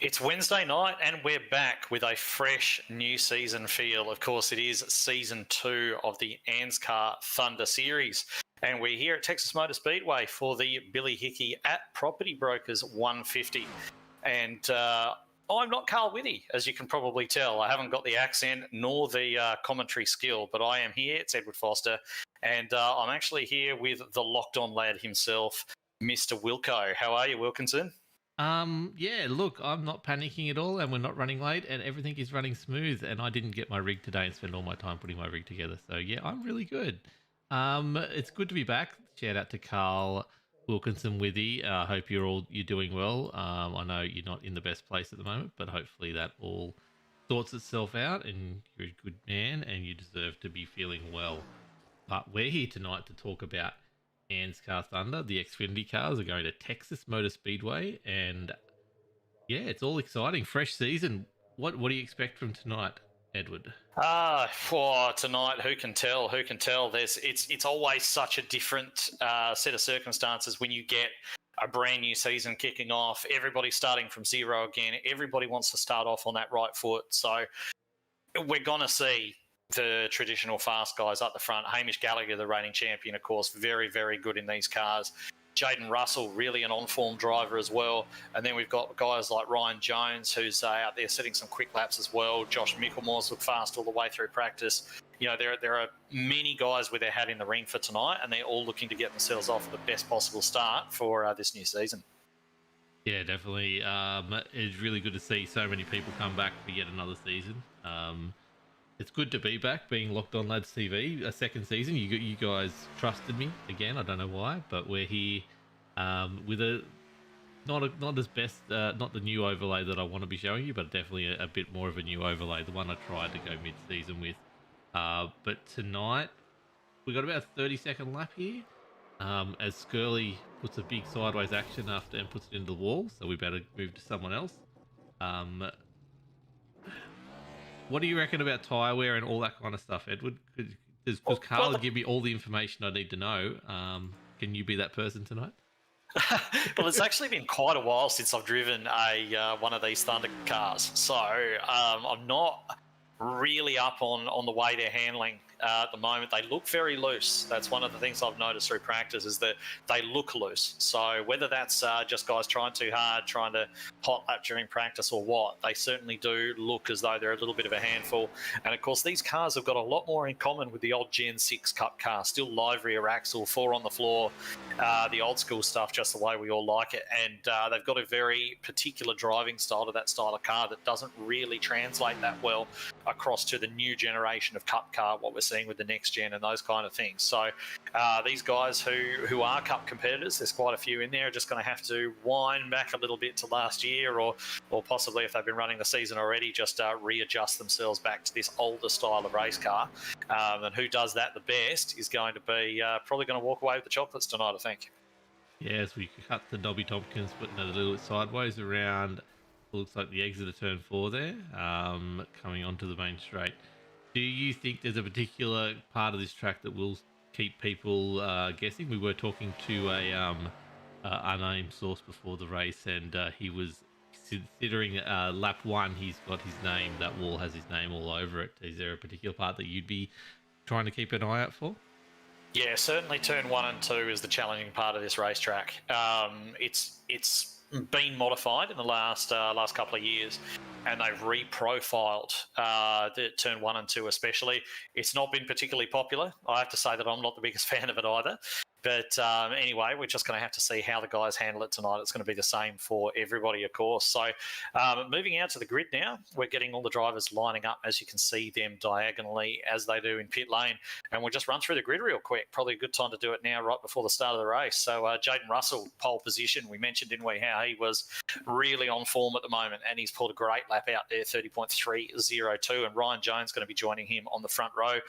It's Wednesday night and we're back with a fresh new season feel. Of course, it is season 2 of the ANZCAR Thunder series. And we're here at Texas Motor Speedway for the Billy Hickey at Property Brokers 150. And I'm not Carl Withy, as you can probably tell. I haven't got the accent nor the commentary skill, but I am here. It's Edward Foster. And I'm actually here with the locked-on lad himself, Mr. Wilco. How are you, Wilkinson? Yeah, look, I'm not panicking at all, and we're not running late, and everything is running smooth. And I didn't get my rig today and spend all my time putting my rig together. So yeah, I'm really good. It's good to be back. Shout out to Carl Wilkinson Withy. I hope you're doing well. I know you're not in the best place at the moment, but hopefully that all sorts itself out, and you're a good man, and you deserve to be feeling well. But we're here tonight to talk about ANZCAR Thunder. The Xfinity cars are going to Texas Motor Speedway, and yeah, it's all exciting. Fresh season. What do you expect from tonight, Edward? For tonight, who can tell? Who can tell? It's always such a different set of circumstances when you get a brand new season kicking off. Everybody's starting from zero again. Everybody wants to start off on that right foot. So we're going to see the traditional fast guys up the front. Hamish Gallagher, the reigning champion, of course, very, very good in these cars. Jaden Russell, really an on-form driver as well. And then we've got guys like Ryan Jones, who's out there setting some quick laps as well. Josh Micklemore's looked fast all the way through practice. You know, there are many guys with their hat in the ring for tonight, and they're all looking to get themselves off the best possible start for this new season. Yeah, definitely. It's really good to see so many people come back for yet another season. It's good to be back, being Locked On Lads TV, a second season. You guys trusted me again. I don't know why, but we're here with not as best, not the new overlay that I want to be showing you, but definitely a bit more of a new overlay, the one I tried to go mid-season with. But tonight we got about a 30-second lap here. As Skirley puts a big sideways action after and puts it into the wall, so we better move to someone else. What do you reckon about tyre wear and all that kind of stuff, Edward? Does Carl give me all the information I need to know? Can you be that person tonight? Well, it's actually been quite a while since I've driven one of these Thunder cars, so I'm not really up on the way they're handling at the moment. They look very loose. That's one of the things I've noticed through practice, is that they look loose. So whether that's just guys trying too hard, trying to hot lap during practice or what, they certainly do look as though they're a little bit of a handful. And of course, these cars have got a lot more in common with the old Gen 6 Cup car. Still live rear axle, 4 on the floor, the old school stuff, just the way we all like it. And they've got a very particular driving style to that style of car that doesn't really translate that well across to the new generation of Cup car, what we're seeing with the next gen and those kind of things. So these guys who are Cup competitors, there's quite a few in there, are just going to have to wind back a little bit to last year, or possibly if they've been running the season already, just readjust themselves back to this older style of race car. And who does that the best is going to be probably going to walk away with the chocolates tonight, I think. Yes, we cut the Nobby Tompkins, putting it a little bit sideways around. Looks like the exit of turn 4 there, coming onto the main straight. Do you think there's a particular part of this track that will keep people guessing? We were talking to a unnamed source before the race, and he was considering lap 1, he's got his name, that wall has his name all over it. Is there a particular part that you'd be trying to keep an eye out for? Yeah, certainly turn 1 and 2 is the challenging part of this racetrack. It's been modified in the last couple of years, and they've reprofiled the turn 1 and 2 especially. It's not been particularly popular. I have to say that I'm not the biggest fan of it either. But anyway, we're just going to have to see how the guys handle it tonight. It's going to be the same for everybody, of course. So moving out to the grid now, we're getting all the drivers lining up, as you can see them diagonally as they do in pit lane. And we'll just run through the grid real quick. Probably a good time to do it now, right before the start of the race. So Jaden Russell, pole position. We mentioned, didn't we, how he was really on form at the moment, and he's pulled a great lap out there, 30.302. And Ryan Jones going to be joining him on the front row.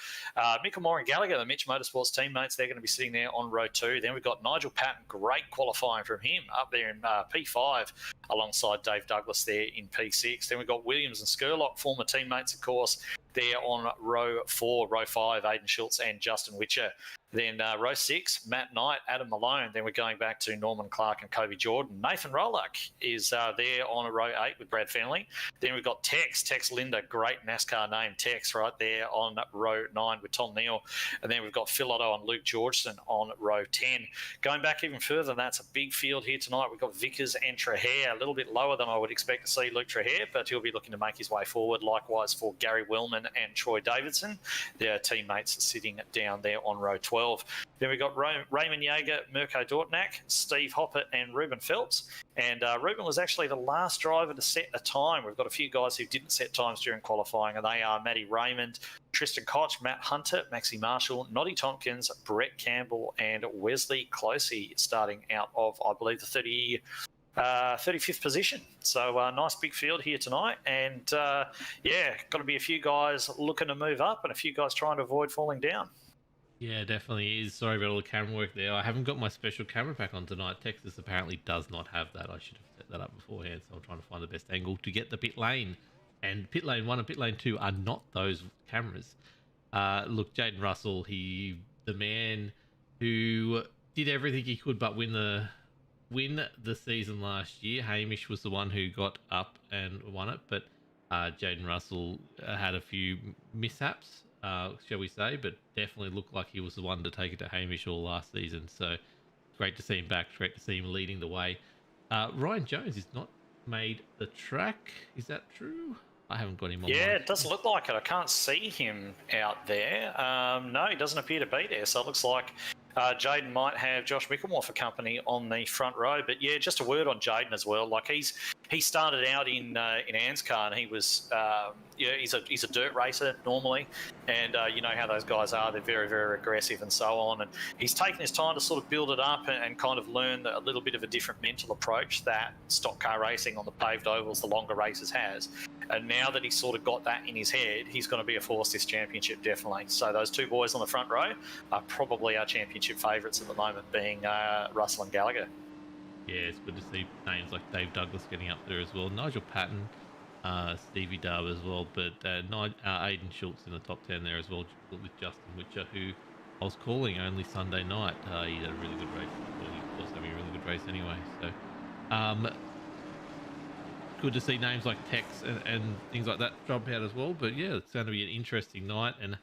Micklemore and Gallagher, the Mitch Motorsports teammates, they're going to be sitting there on row 2. Then we've got Nigel Patton, great qualifying from him up there in P5 alongside Dave Douglas there in P6. Then we've got Williams and Skurlock, former teammates, of course, there on row 4. Row 5, Aidan Schultz and Justin Witcher Then row 6, Matt Knight, Adam Malone. Then we're going back to Norman Clark and Kobe Jordan. Nathan Rolock is there on row 8 with Brad Fenley. Then we've got Tex Linder, great NASCAR name, Tex, right there on row 9 with Tom Neal. And then we've got Phil Otto and Luke Georgeson on row 10. Going back even further, that's a big field here tonight. We've got Vickers and Trahair, a little bit lower than I would expect to see Luke Trahair, but he'll be looking to make his way forward. Likewise for Gary Wellman and Troy Davidson, their teammates sitting down there on row 12. Then we've got Raymond Yeager, Mirko Dortnack, Steve Hoppett and Ruben Phelps. And Ruben was actually the last driver to set a time. We've got a few guys who didn't set times during qualifying, and they are Matty Raymond, Tristan Koch, Matt Hunter, Maxie Marshall, Noddy Tompkins, Brett Campbell and Wesley Closey, starting out of, I believe, the 35th position. So nice big field here tonight, and got to be a few guys looking to move up and a few guys trying to avoid falling down. Yeah, definitely is. Sorry about all the camera work there. I haven't got my special camera pack on tonight. Texas apparently does not have that. I should have set that up beforehand, so I'm trying to find the best angle to get the pit lane. And pit lane 1 and pit lane 2 are not those cameras. Look, Jaden Russell, the man who did everything he could but win the season last year. Hamish was the one who got up and won it, but Jaden Russell had a few mishaps, shall we say, but definitely looked like he was the one to take it to Hamish all last season. So great to see him back. Great to see him leading the way. Ryan Jones is not made the track. Is that true? I haven't got him on. Yeah, it doesn't look like it. I can't see him out there. No, he doesn't appear to be there. So it looks like Jaden might have Josh Micklemore for company on the front row. But yeah, just a word on Jaden as well. Like he started out in ANZCAR, and he was he's a dirt racer normally, and you know how those guys are. They're very, very aggressive and so on. And he's taken his time to sort of build it up and kind of learn a little bit of a different mental approach that stock car racing on the paved ovals, the longer races, has. And now that he's sort of got that in his head, he's going to be a force this championship, definitely. So those two boys on the front row are probably our championship favourites at the moment, being Russell and Gallagher. Yeah, it's good to see names like Dave Douglas getting up there as well. Nigel Patton, Stevie Dub as well, but Aidan Schultz in the top 10 there as well, with Justin Witcher, who I was calling only Sunday night. He had a really good race. Well, he was having a really good race anyway. So good to see names like Tex and things like that jump out as well. But yeah, it's going to be an interesting night. And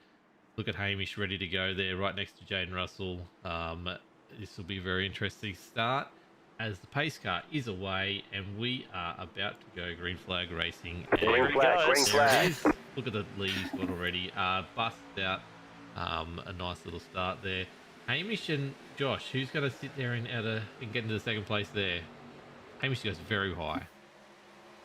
look at Hamish ready to go there right next to Jaden Russell. This will be a very interesting start as the pace car is away and we are about to go green flag racing. Green flag. Look at the lead he's got already. Busted out a nice little start there. Hamish and Josh, who's going to sit there and get into the second place there? Hamish goes very high.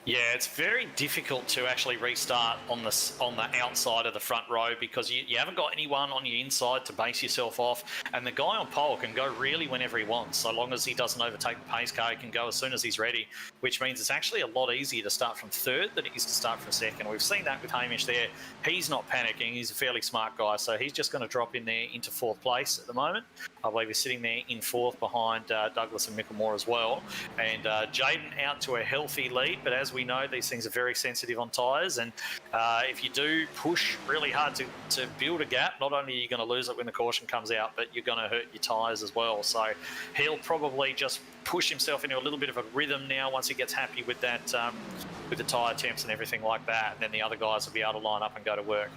Yeah, it's very difficult to actually restart on the outside of the front row because you haven't got anyone on your inside to base yourself off, and the guy on pole can go really whenever he wants, so long as he doesn't overtake the pace car. He can go as soon as he's ready, which means it's actually a lot easier to start from third than it is to start from second. We've seen that with Hamish there. He's not panicking. He's a fairly smart guy, so he's just going to drop in there into fourth place at the moment. I believe he's sitting there in fourth behind Douglas and Micklemore as well, and Jaden out to a healthy lead, but as we know, these things are very sensitive on tyres, and if you do push really hard to build a gap, not only are you going to lose it when the caution comes out, but you're going to hurt your tyres as well. So he'll probably just push himself into a little bit of a rhythm now once he gets happy with that, with the tyre temps and everything like that, and then the other guys will be able to line up and go to work.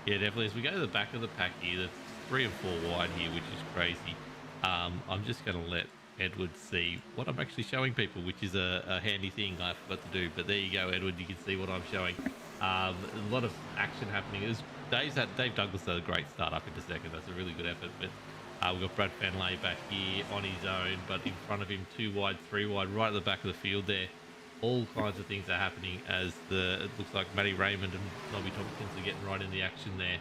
Yeah, definitely. As we go to the back of the pack here, there's 3 and 4 wide here, which is crazy. I'm just going to let Edward see what I'm actually showing people, which is a handy thing I forgot to do. But there you go, Edward. You can see what I'm showing. A lot of action happening. Dave Douglas had a great start up into second. That's a really good effort. But we've got Brad Fenley back here on his own, but in front of him, 2 wide, 3 wide, right at the back of the field there. All kinds of things are happening as it looks like Matty Raymond and Nobby Tompkins are getting right in the action there.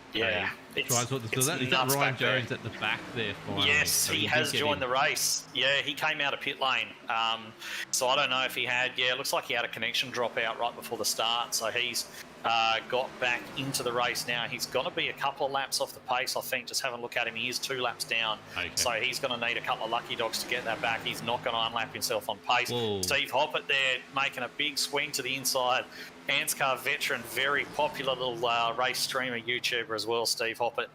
Try and sort this. Is that Ryan Jones at the back there finally? Yes, so he has joined the race. Yeah, he came out of pit lane. So I don't know if he had. Yeah, it looks like he had a connection drop out right before the start. So he's got back into the race now. He's going to be a couple of laps off the pace, I think. Just having a look at him, he is 2 laps down. Okay. So he's going to need a couple of lucky dogs to get that back. He's not going to unlap himself on pace. Whoa. Steve Hoppett there making a big swing to the inside. ANZCAR veteran, very popular little race streamer, YouTuber as well, Steve Hoppett.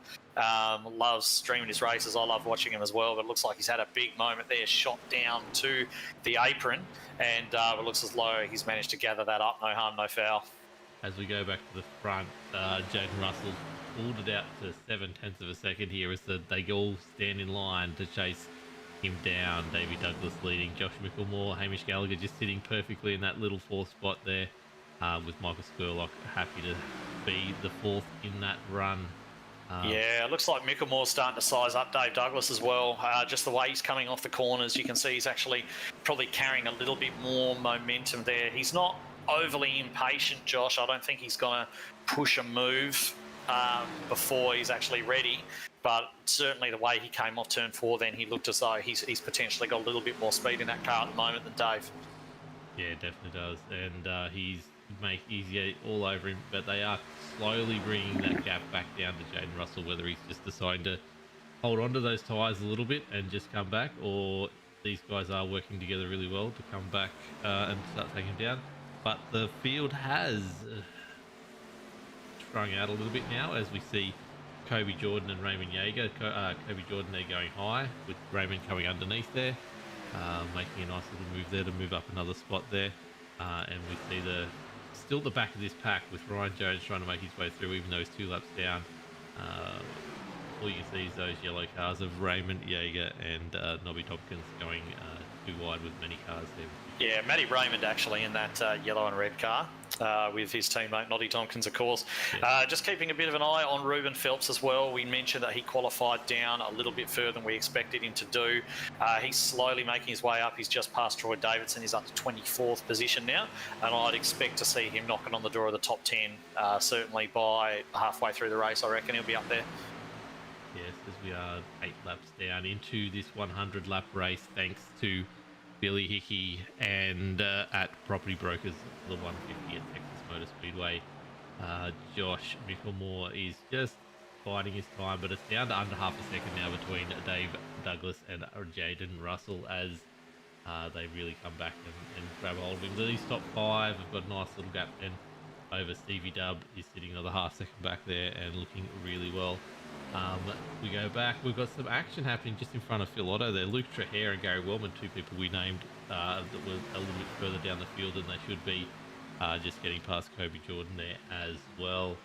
Loves streaming his races. I love watching him as well, but it looks like he's had a big moment there, shot down to the apron, and it looks as though he's managed to gather that up. No harm, no foul. As we go back to the front, Jaden Russell pulled it out to 0.7 of a second here as they all stand in line to chase him down. Davey Douglas leading, Josh Mickelmore, Hamish Gallagher just sitting perfectly in that little 4th spot there, with Michael Skurlock happy to be the 4th in that run. Yeah, it looks like Mickelmore's starting to size up Dave Douglas as well. Just the way he's coming off the corners, you can see he's actually probably carrying a little bit more momentum there. He's not overly impatient, Josh. I don't think he's going to push a move before he's actually ready. But certainly the way he came off turn 4 then, he looked as though he's potentially got a little bit more speed in that car at the moment than Dave. Yeah, definitely does. And he's easier all over him, but they are slowly bringing that gap back down to Jaden Russell, whether he's just deciding to hold on to those tyres a little bit and just come back, or these guys are working together really well to come back and start taking him down. But the field has sprung out a little bit now as we see Kobe Jordan and Raymond Yeager. Kobe Jordan there going high with Raymond coming underneath there, making a nice little move there to move up another spot there. And we see still the back of this pack with Ryan Jones trying to make his way through, even though he's 2 laps down. All you can see is those yellow cars of Raymond Yeager and Nobby Tompkins going too wide with many cars there. Yeah, Matty Raymond actually in that yellow and red car with his teammate Noddy Tompkins, of course. Yeah. Just keeping a bit of an eye on Ruben Phelps as well. We mentioned that he qualified down a little bit further than we expected him to do. He's slowly making his way up. He's just past Troy Davidson. He's up to 24th position now, and I'd expect to see him knocking on the door of the top 10 certainly by halfway through the race. I reckon he'll be up there. Yes, as we are 8 laps down into this 100-lap race, thanks to Billy Hickey and at Property Brokers, the 150 at Texas Motor Speedway. Josh Mickelmore is just biding his time, but it's down to under half a second now between Dave Douglas and Jaden Russell as they really come back and grab a hold of him. These top 5 have got a nice little gap then over Stevie Dub. He's sitting another half second back there and looking really well. We go back, we've got some action happening just in front of Phil Otto there. Luke Trahere and Gary Wellman, 2 people we named that were a little bit further down the field than they should be, just getting past Kobe Jordan there as well.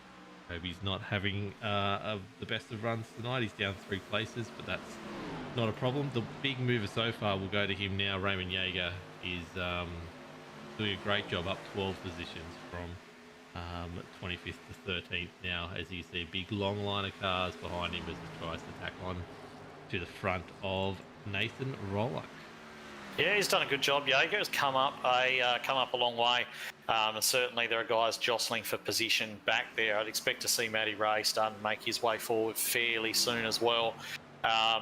Kobe's not having the best of runs tonight. He's down 3 places, but that's not a problem. The big mover so far will go to him now. Raymond Yeager is doing a great job, up 12 positions from 25th to 13th now, as you see a big long line of cars behind him as he tries to tack on to the front of Nathan Rolock. Yeah, he's done a good job. Yeager has come up a long way. And certainly there are guys jostling for position back there. I'd expect to see Matty Ray starting to make his way forward fairly soon as well.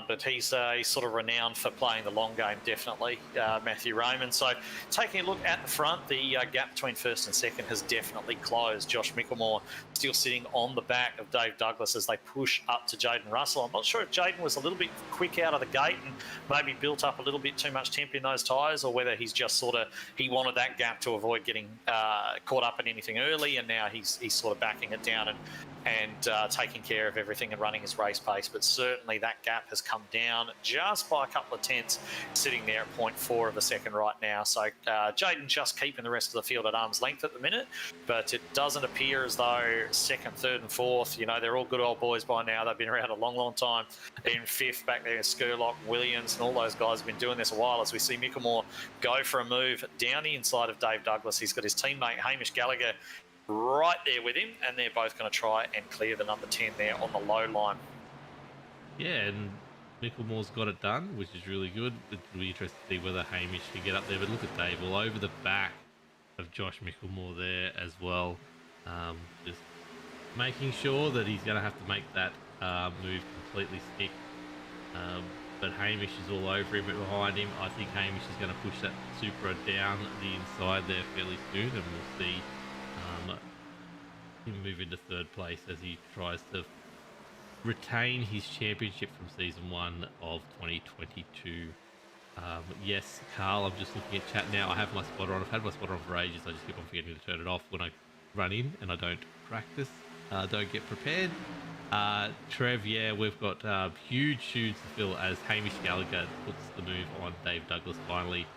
But he's sort of renowned for playing the long game, definitely, Matthew Raymond. So taking a look at the front, the gap between first and second has definitely closed. Josh Mickelmore still sitting on the back of Dave Douglas as they push up to Jaden Russell. I'm not sure if Jaden was a little bit quick out of the gate and maybe built up a little bit too much temp in those tyres, or whether he's just he wanted that gap to avoid getting caught up in anything early, and now he's sort of backing it down and taking care of everything and running his race pace. But certainly that gap has come down just by a couple of tenths, sitting there at 0.4 of a second right now. So Jaden just keeping the rest of the field at arm's length at the minute, but it doesn't appear as though second, third and fourth, they're all good old boys by now. They've been around a long, long time. In fifth back there, Skurlock, Williams, and all those guys have been doing this a while, as we see Mickelmore go for a move down the inside of Dave Douglas. He's got his teammate Hamish Gallagher right there with him, and they're both going to try and clear the number 10 there on the low line. Yeah, and Mickelmore's got it done, which is really good. It'll be interesting to see whether Hamish can get up there, but look at Dave all over the back of Josh Mickelmore there as well. Just making sure that he's going to have to make that move completely stick. But Hamish is all over him, but behind him, I think Hamish is going to push that Supra down the inside there fairly soon, and we'll see him move into third place as he tries to retain his championship from season 1 of 2022. Yes, Carl, I'm just looking at chat now. I have my spotter on. I've had my spotter on for ages. I just keep on forgetting to turn it off when I run in, and I don't practice, don't get prepared. Trev, yeah, we've got huge shoes to fill as Hamish Gallagher puts the move on Dave Douglas finally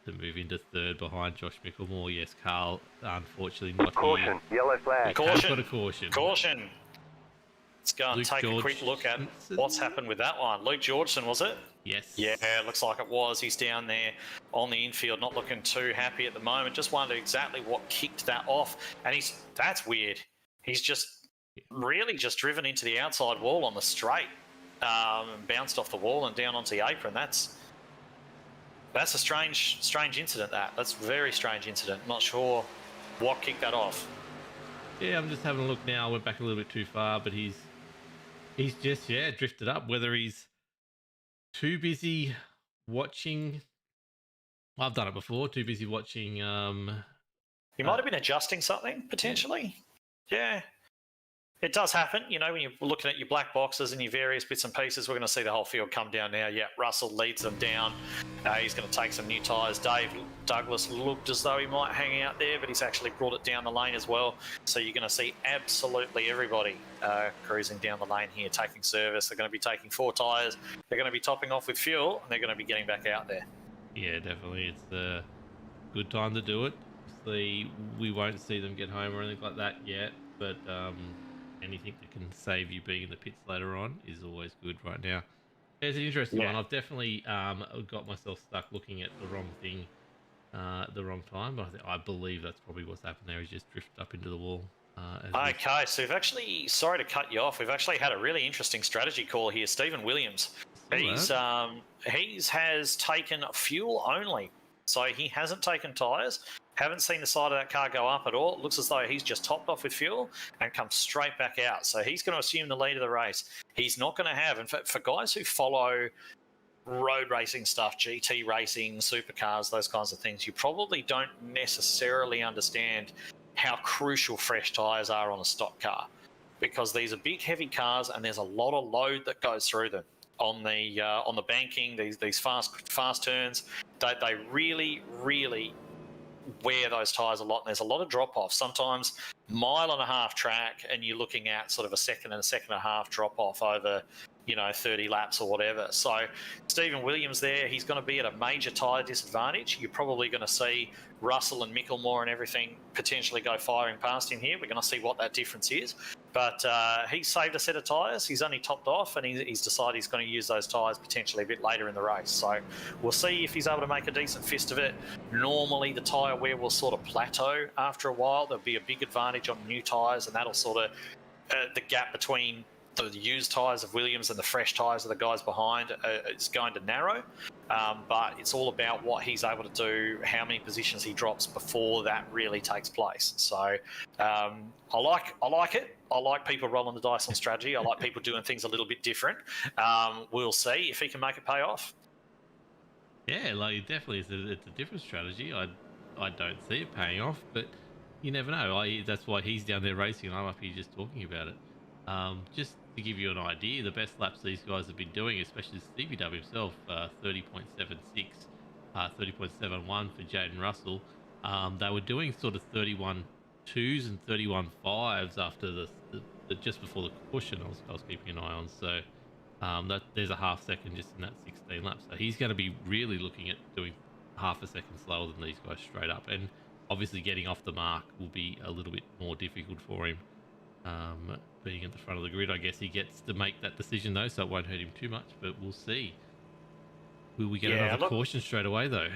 to move into third behind Josh Micklemore. Yes, Carl, unfortunately not Caution, here. yellow flag. Caution. Got a caution. Caution. Let's go and Luke take a quick look at Georgeson. what's happened with that one. Luke Georgeson, was it? Yes. Yeah, it looks like it was. He's down there on the infield, not looking too happy at the moment. Just wondered exactly what kicked that off. And that's weird. He's just really just driven into the outside wall on the straight, and bounced off the wall and down onto the apron. That's a strange incident. That's a very strange incident. Not sure what kicked that off. Yeah, I'm just having a look now. I went back a little bit too far, but he's just drifted up. Whether he's too busy watching, I've done it before. Too busy watching. He might have been adjusting something potentially. Yeah. It does happen, when you're looking at your black boxes and your various bits and pieces. We're going to see the whole field come down now. Yeah, Russell leads them down. He's going to take some new tyres. Dave Douglas looked as though he might hang out there, but he's actually brought it down the lane as well. So you're going to see absolutely everybody cruising down the lane here, taking service. They're going to be taking 4 tyres. They're going to be topping off with fuel, and they're going to be getting back out there. Yeah, definitely. It's a good time to do it. Obviously, we won't see them get home or anything like that yet, but anything that can save you being in the pits later on is always good right now. It's an interesting one. I've definitely got myself stuck looking at the wrong thing at the wrong time, but I believe that's probably what's happened there. He's just drifted up into the wall. Okay, so we've actually, sorry to cut you off, we've actually had a really interesting strategy call here. Stephen Williams, he has taken fuel only, so he hasn't taken tyres. Haven't seen the side of that car go up at all. It looks as though he's just topped off with fuel and come straight back out. So he's going to assume the lead of the race. He's not going to have, and for guys who follow road racing stuff, GT racing, supercars, those kinds of things, you probably don't necessarily understand how crucial fresh tyres are on a stock car, because these are big, heavy cars and there's a lot of load that goes through them on the banking, these fast turns. They really wear those tyres a lot, and there's a lot of drop-off. Sometimes 1.5 mile track, and you're looking at sort of a second and a half drop-off over 30 laps or whatever. So Stephen Williams there, he's going to be at a major tyre disadvantage. You're probably going to see Russell and Micklemore and everything potentially go firing past him here. We're going to see what that difference is. But he's saved a set of tyres. He's only topped off, and he's decided he's going to use those tyres potentially a bit later in the race. So we'll see if he's able to make a decent fist of it. Normally, the tyre wear will sort of plateau after a while. There'll be a big advantage on new tyres, and that'll sort of the gap between the used tyres of Williams and the fresh tyres of the guys behind is going to narrow. But it's all about what he's able to do, how many positions he drops before that really takes place. So I like it. I like people rolling the dice on strategy. I like people doing things a little bit different. We'll see if he can make it pay off. Yeah, like definitely, it's a different strategy. I don't see it paying off, but you never know. That's why he's down there racing, and I'm up here just talking about it. Just to give you an idea, the best laps these guys have been doing, especially Stevie W himself, 30.76, 30.71 for Jaden Russell. They were doing sort of 31.2s and 31.5s after the just before the caution. I was keeping an eye on. So that there's a half second just in that 16 laps. So he's going to be really looking at doing half a second slower than these guys straight up, and obviously getting off the mark will be a little bit more difficult for him. Being at the front of the grid, I guess he gets to make that decision though, so it won't hurt him too much, but we'll see. Will we get another caution straight away though?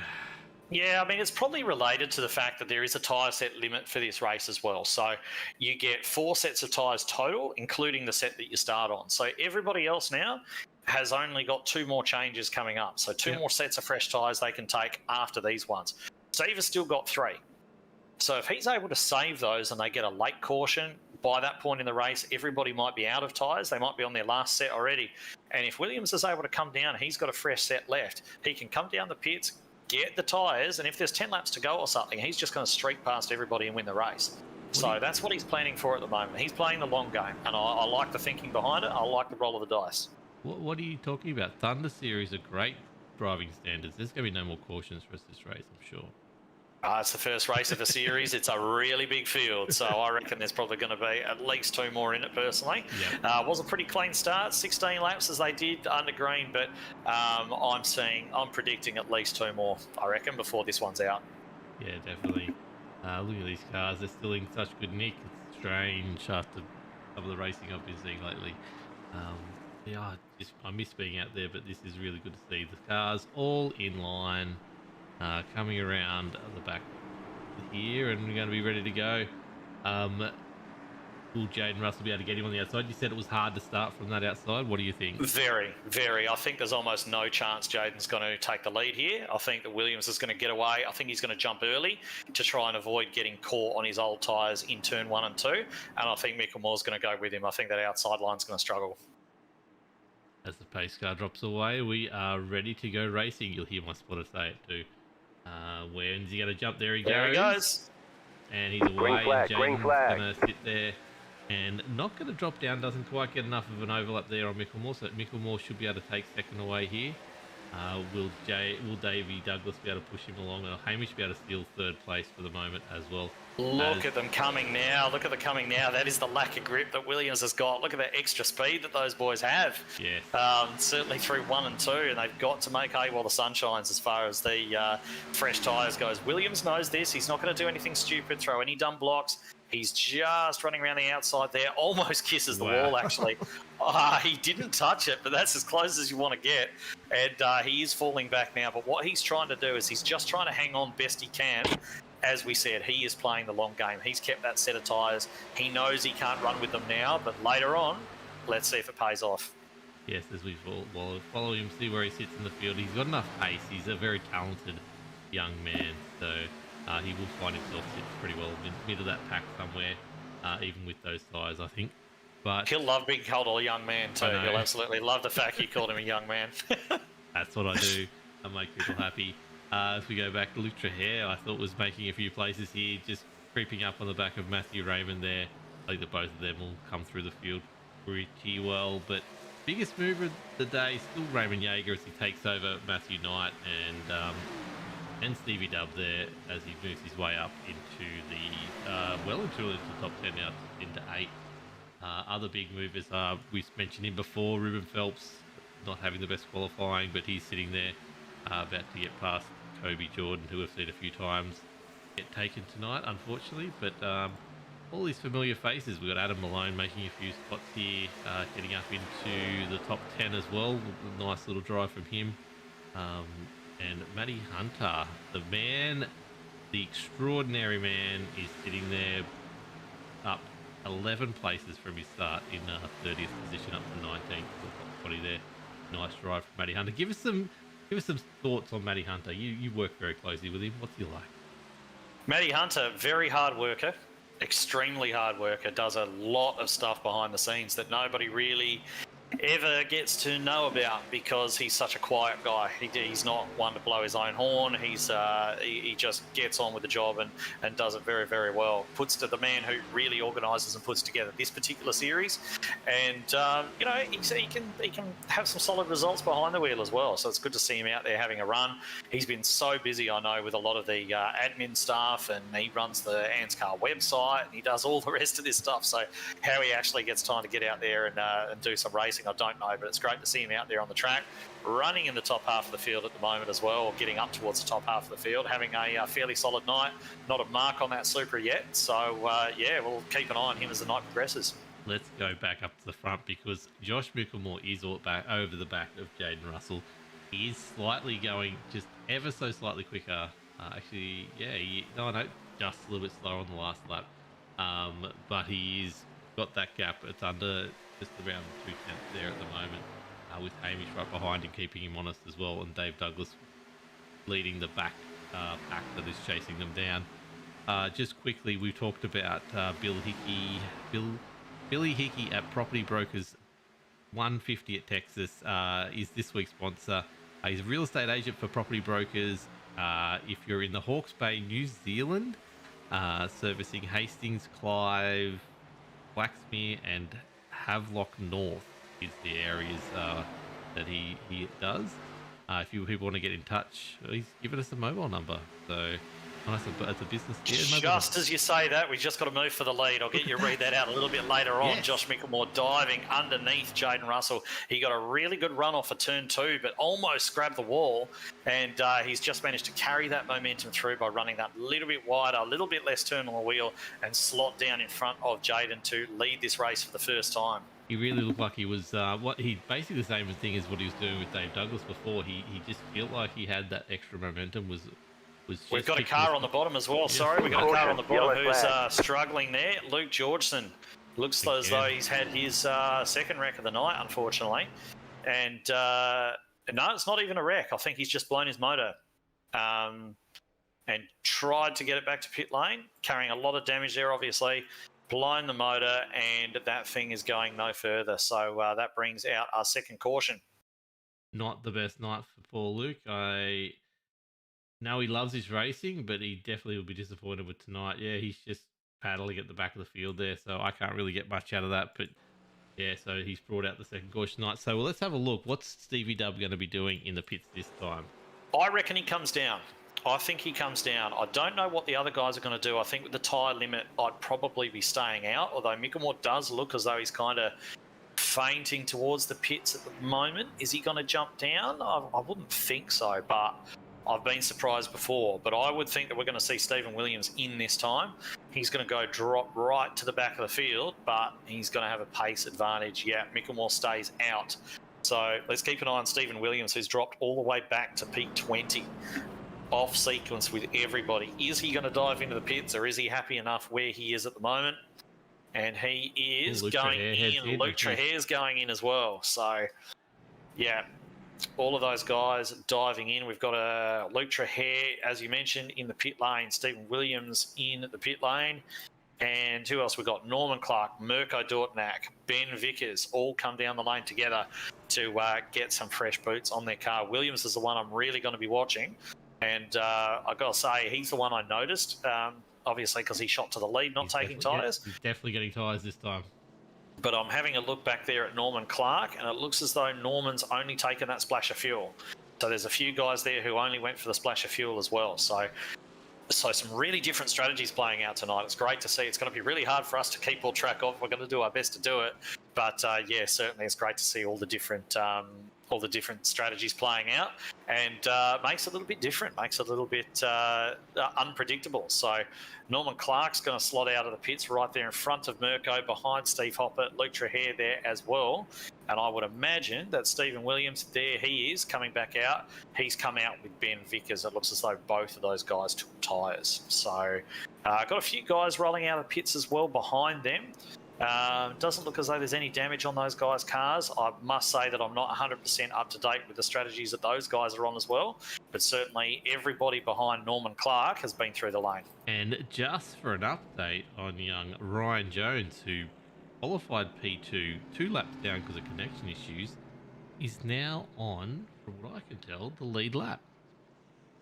Yeah, I mean, it's probably related to the fact that there is a tyre set limit for this race as well. So you get 4 sets of tyres total, including the set that you start on. So everybody else now has only got 2 more changes coming up. So 2 more sets of fresh tyres they can take after these ones. Saver's still got 3. So if he's able to save those and they get a late caution, by that point in the race, everybody might be out of tyres. They might be on their last set already. And if Williams is able to come down, he's got a fresh set left. He can come down the pits, get the tyres, and if there's 10 laps to go or something, he's just going to streak past everybody and win the race. So that's what he's planning for at the moment. He's playing the long game, and I like the thinking behind it. I like the roll of the dice. What are you talking about? Thunder Series are great driving standards. There's going to be no more cautions for us this race, I'm sure. It's the first race of the series. It's a really big field, so I reckon there's probably going to be at least 2 more in it personally. Yep. Was a pretty clean start, 16 laps as they did under green, but I'm predicting at least 2 more, I reckon, before this one's out. Yeah, definitely. Look at these cars. They're still in such good nick. It's strange after some of the racing I've been seeing lately. Yeah, I miss being out there, but this is really good to see. The cars all in line, coming around the back here, and we're going to be ready to go. Will Jaden Russell be able to get him on the outside? You said it was hard to start from that outside. What do you think? Very, very. I think there's almost no chance Jaden's going to take the lead here. I think that Williams is going to get away. I think he's going to jump early to try and avoid getting caught on his old tyres in turn 1 and 2. And I think Micklemore's going to go with him. I think that outside line's going to struggle. As the pace car drops away, we are ready to go racing. You'll hear my spotter say it too. When's he going to jump? There he goes. And he's away. Jaden's going to sit there and not going to drop down. Doesn't quite get enough of an overlap there on Micklemore, so Micklemore should be able to take second away here. Will Davey Douglas be able to push him along? Or Hamish be able to steal 3rd place for the moment as well? Look at them coming now. Look at them coming now. That is the lack of grip that Williams has got. Look at the extra speed that those boys have. Yes. Certainly through 1 and 2, and they've got to make hay while the sun shines as far as the fresh tyres goes. Williams knows this. He's not going to do anything stupid, throw any dumb blocks. He's just running around the outside there, almost kisses the wall, actually. He didn't touch it, but that's as close as you want to get. And he is falling back now. But what he's trying to do is he's just trying to hang on best he can. As we said, he is playing the long game. He's kept that set of tyres. He knows he can't run with them now, but later on, let's see if it pays off. Yes, as we follow him, see where he sits in the field. He's got enough pace. He's a very talented young man, so he will find himself sitting pretty well in the middle of that pack somewhere, even with those tyres, I think. But he'll love being called a young man too. He'll absolutely love the fact you called him a young man. That's what I do. I make people happy. If we go back, Luke Trahare, I thought was making a few places here, just creeping up on the back of Matthew Raymond there. I think that both of them will come through the field pretty well. But biggest mover of the day, still Raymond Yeager as he takes over Matthew Knight and Stevie Dubb there as he moves his way up into the top 10 now, into 8. Other big movers are, we've mentioned him before, Ruben Phelps not having the best qualifying, but he's sitting there about to get past Kobe Jordan, who we've seen a few times get taken tonight, unfortunately. But all these familiar faces. We've got Adam Malone making a few spots here, getting up into the top 10 as well. A nice little drive from him. And Matty Hunter, the man, the extraordinary man, is sitting there up 11 places from his start in 30th position up to 19th. Top 20 there. Nice drive from Matty Hunter. Give us some thoughts on Matty Hunter. You work very closely with him. What's he like? Matty Hunter, very hard worker, extremely hard worker, does a lot of stuff behind the scenes that nobody really ever gets to know about because he's such a quiet guy. He's not one to blow his own horn. He just gets on with the job and does it very, very well. Puts to the man who really organises and puts together this particular series, and he can have some solid results behind the wheel as well. So it's good to see him out there having a run. He's been so busy, I know, with a lot of the admin stuff, and he runs the ANZCAR website and he does all the rest of this stuff. So how he actually gets time to get out there and do some racing, I don't know, but it's great to see him out there on the track, running in the top half of the field at the moment as well, or getting up towards the top half of the field, having a fairly solid night. Not a mark on that Super yet, so we'll keep an eye on him as the night progresses. Let's go back up to the front because Josh Micklemore is over the back of Jaden Russell. He is slightly going just ever so slightly quicker. Just a little bit slower on the last lap. But he's got that gap. It's under just around 2/10 there at the moment, with Hamish right behind him, keeping him honest as well, and Dave Douglas leading the back pack that is chasing them down. Just quickly, we talked about Billy Hickey at Property Brokers 150 at Texas is this week's sponsor. He's a real estate agent for Property Brokers. If you're in the Hawke's Bay, New Zealand, servicing Hastings, Clive, Blacksmere, and Havelock North is the areas that he does. If you people want to get in touch, he's given us a mobile number. So, it's a business deal. Just as you say that, we just got to move for the lead. I'll get you to read that out a little bit later on. Yes. Josh Mickelmore diving underneath Jaden Russell. He got a really good run off a turn 2, but almost grabbed the wall. And he's just managed to carry that momentum through by running that little bit wider, a little bit less turn on the wheel, and slot down in front of Jaden to lead this race for the first time. He really looked like he was basically the same thing as what he was doing with Dave Douglas before. He just felt like he had that extra momentum. We've got a car on the bottom as well. Sorry, we've got a car on the bottom who's struggling there. Luke Georgeson looks as though he's had his second wreck of the night, unfortunately. And no, it's not even a wreck. I think he's just blown his motor and tried to get it back to pit lane, carrying a lot of damage there, obviously. Blown the motor, and that thing is going no further. So that brings out our second caution. Not the best night for poor Luke. I know he loves his racing, but he definitely will be disappointed with tonight. Yeah, he's just paddling at the back of the field there, so I can't really get much out of that. But yeah, so he's brought out the second caution tonight. So let's have a look. What's Stevie Dub going to be doing in the pits this time? I reckon he comes down. I think he comes down. I don't know what the other guys are going to do. I think with the tyre limit, I'd probably be staying out, although Mickelmore does look as though he's kind of fainting towards the pits at the moment. Is he going to jump down? I wouldn't think so, but I've been surprised before. But I would think that we're going to see Stephen Williams in this time. He's going to go drop right to the back of the field, but he's going to have a pace advantage. Yeah, Mickelmore stays out. So let's keep an eye on Stephen Williams, who's dropped all the way back to peak 20. Off sequence with everybody. Is he going to dive into the pits, or is he happy enough where he is at the moment? And he is going in. Luke Trahare's going in as well. So, yeah, all of those guys diving in. We've got Luke Trahere, as you mentioned, in the pit lane. Stephen Williams in the pit lane. And who else? We've got Norman Clark, Mirko Dortnack, Ben Vickers, all come down the lane together to get some fresh boots on their car. Williams is the one I'm really going to be watching. And I've got to say, he's the one I noticed, obviously, because he shot to the lead, not taking tyres. He's definitely getting tyres this time. But I'm having a look back there at Norman Clark, and it looks as though Norman's only taken that splash of fuel. So there's a few guys there who only went for the splash of fuel as well. So some really different strategies playing out tonight. It's great to see. It's going to be really hard for us to keep all track of. We're going to do our best to do it. But, yeah, certainly it's great to see all the different strategies playing out, and makes it a little bit different, makes it a little bit unpredictable. So Norman Clark's going to slot out of the pits right there in front of Mirko, behind Steve Hoppert, Luke Trahere there as well. And I would imagine that Stephen Williams, there he is, coming back out. He's come out with Ben Vickers. It looks as though both of those guys took tyres. So got a few guys rolling out of the pits as well behind them. Doesn't look as though there's any damage on those guys' cars. I must say that I'm not 100% up to date with the strategies that those guys are on as well, but certainly everybody behind Norman Clark has been through the lane. And just for an update on young Ryan Jones, who qualified P2 2 laps down because of connection issues, is now on, from what I can tell, the lead lap.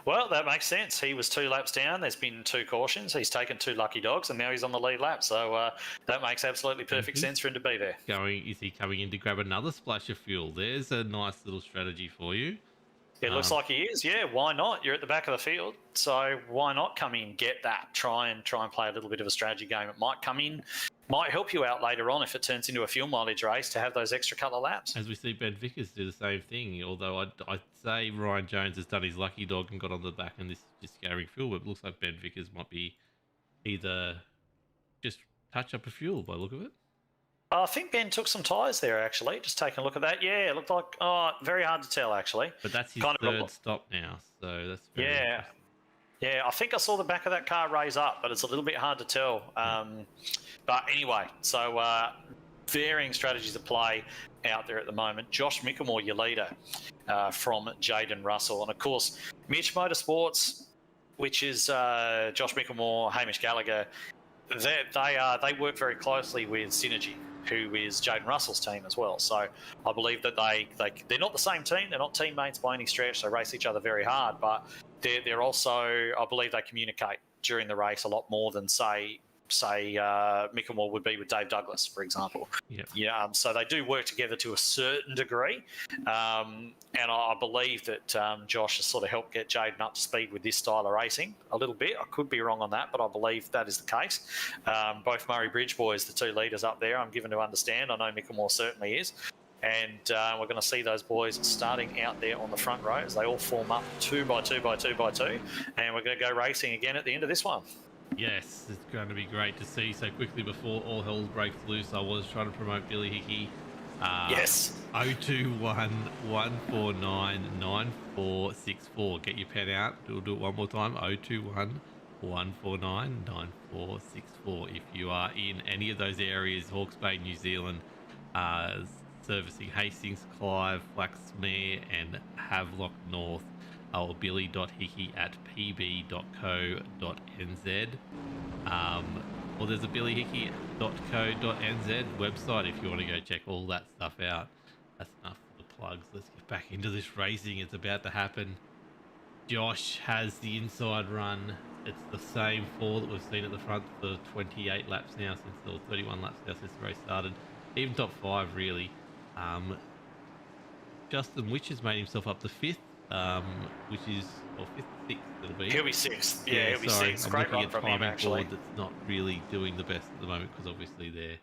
Well, that makes sense. He was 2 laps down. There's been 2 cautions. He's taken 2 lucky dogs, and now he's on the lead lap. So that makes absolutely perfect sense for him to be there. Is he coming in to grab another splash of fuel? There's a nice little strategy for you. It looks like he is. Yeah, why not? You're at the back of the field, so why not come in, get that, try and play a little bit of a strategy game. It might come in, might help you out later on if it turns into a fuel mileage race to have those extra couple of laps. As we see Ben Vickers do the same thing, although I'd say Ryan Jones has done his lucky dog and got on the back and this is just carrying fuel, but it looks like Ben Vickers might be either just touch up a fuel by the look of it. I think Ben took some tyres there, actually. Just taking a look at that. Yeah, it looked like, very hard to tell, actually. But that's his third stop now, so that's very interesting. Yeah, I think I saw the back of that car raise up, but it's a little bit hard to tell. But anyway, so varying strategies at play out there at the moment. Josh Mickelmore, your leader, from Jaden Russell. And, of course, Mitch Motorsports, which is Josh Mickelmore, Hamish Gallagher, they work very closely with Synergy, who is Jaden Russell's team as well. So I believe that they're not the same team. They're not teammates by any stretch. They race each other very hard, but they're also, I believe they communicate during the race a lot more than say Mickelmore would be with Dave Douglas, for example. Yep. Yeah, so they do work together to a certain degree, and I believe that Josh has sort of helped get Jaden up to speed with this style of racing a little bit. I could be wrong on that, but I believe that is the case. Both Murray Bridge boys, the two leaders up there, I'm given to understand. I know Mickelmore certainly is. And we're going to see those boys starting out there on the front row as they all form up 2 by 2 by 2 by 2. And we're going to go racing again at the end of this one. Yes, it's going to be great to see so quickly before all hell breaks loose. I was trying to promote Billy Hickey. Yes. 021 149 9464. Get your pen out. We'll do it one more time. 021 149 9464. If you are in any of those areas, Hawke's Bay, New Zealand, servicing Hastings, Clive, Flaxmere and Havelock North, or billy.hickey@pb.co.nz. Or there's a billyhickey.co.nz website if you want to go check all that stuff out. That's enough for the plugs. Let's get back into this racing. It's about to happen. Josh has the inside run. It's the same four that we've seen at the front for 28 laps now, or 31 laps now since the race started. Even top 5 really. Justin Witch has made himself up to 5th. Which is, or 5th, 6th it'll be. He'll be 6th. Yeah, he'll be 6th. I'm Great looking run at from him, actually. Board that's not really doing the best at the moment because obviously they're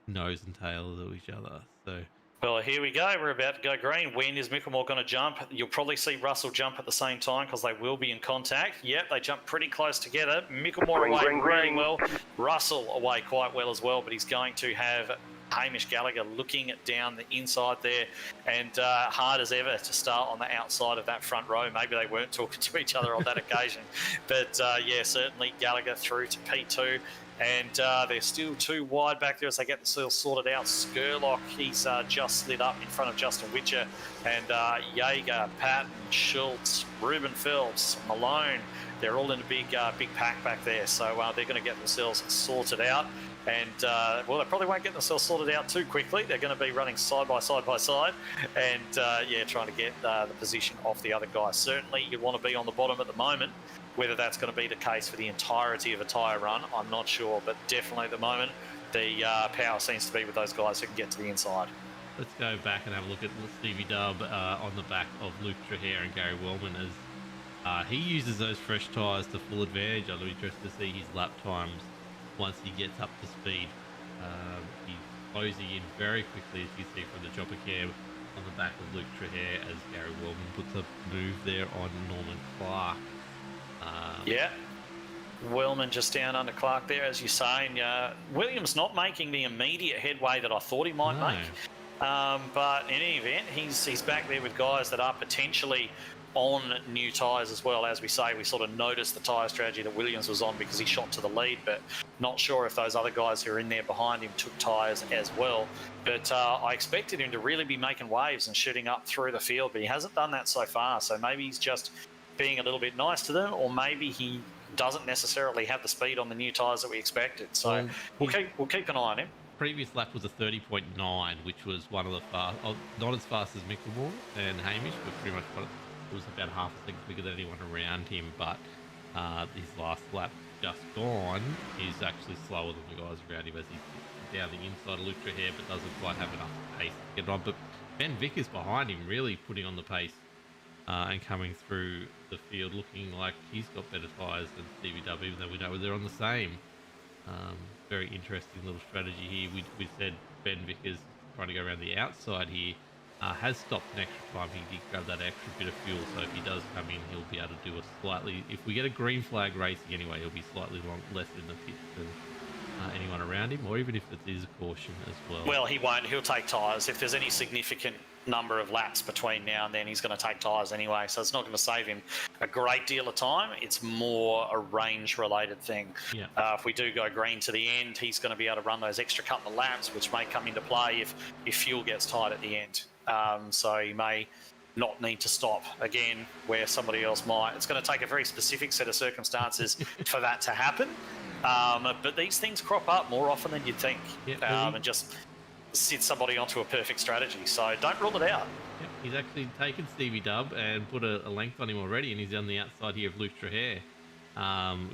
nose and tail to each other. So. Well, here we go. We're about to go green. When is Mickelmore going to jump? You'll probably see Russell jump at the same time because they will be in contact. Yep, they jump pretty close together. Mickelmore away really well. Russell away quite well as well, but he's going to have Hamish Gallagher looking down the inside there, and hard as ever to start on the outside of that front row. Maybe they weren't talking to each other on that occasion, but yeah, certainly Gallagher through to P2, and they're still too wide back there as they get the seal sorted out. Skurlock, he's just slid up in front of Justin Witcher, and Jaeger, Patton, Schultz, Ruben Phelps, Malone, they're all in a big pack back there, so they're going to get themselves sorted out. And, well, they probably won't get themselves sorted out too quickly. They're going to be running side by side by side and, yeah, trying to get the position off the other guy. Certainly you want to be on the bottom at the moment. Whether that's going to be the case for the entirety of a tyre run, I'm not sure. But definitely at the moment, the power seems to be with those guys who can get to the inside. Let's go back and have a look at Stevie Dub on the back of Luke Trahere and Gary Wellman as he uses those fresh tyres to full advantage. I'll be interested to see his lap times once he gets up to speed. He's closing in very quickly, as you see from the chopper cam on the back of Luke Trahere as Gary Wellman puts a move there on Norman Clark. Yeah, Wellman just down under Clark there, as you say. And, Williams not making the immediate headway that I thought he might make. But in any event, he's back there with guys that are potentially on new tyres as well. As we say, we sort of noticed the tyre strategy that Williams was on because he shot to the lead, but not sure if those other guys who are in there behind him took tyres as well. But I expected him to really be making waves and shooting up through the field, but he hasn't done that so far. So maybe he's just being a little bit nice to them, or maybe he doesn't necessarily have the speed on the new tyres that we expected. So we'll keep an eye on him. Previous lap was a 30.9, which was one of the fast, not as fast as Mickelmore and Hamish, but pretty much what it was about half a second quicker than anyone around him. But his last lap just gone is actually slower than the guys around him as he's down the inside of Luke Trahere, but doesn't quite have enough pace to get on. But Ben Vickers behind him, really putting on the pace and coming through the field, looking like he's got better tyres than Stevie W, even though we know they're on the same. Very interesting little strategy here. We said Ben Vickers trying to go around the outside here. Has stopped an extra time. He did grab that extra bit of fuel, so if he does come in, he'll be able to do a slightly... If we get a green flag racing anyway, he'll be slightly less in the pit than anyone around him, or even if it is a caution as well. Well, he won't. He'll take tyres. If there's any significant number of laps between now and then, he's going to take tyres anyway, so it's not going to save him a great deal of time. It's more a range-related thing. Yeah. If we do go green to the end, he's going to be able to run those extra couple of laps, which may come into play if fuel gets tight at the end. So he may not need to stop again where somebody else might. It's going to take a very specific set of circumstances for that to happen. But these things crop up more often than you'd think, and just sit somebody onto a perfect strategy. So don't rule it out. Yep. He's actually taken Stevie Dub and put a length on him already, and he's on the outside here of Luke Trahere.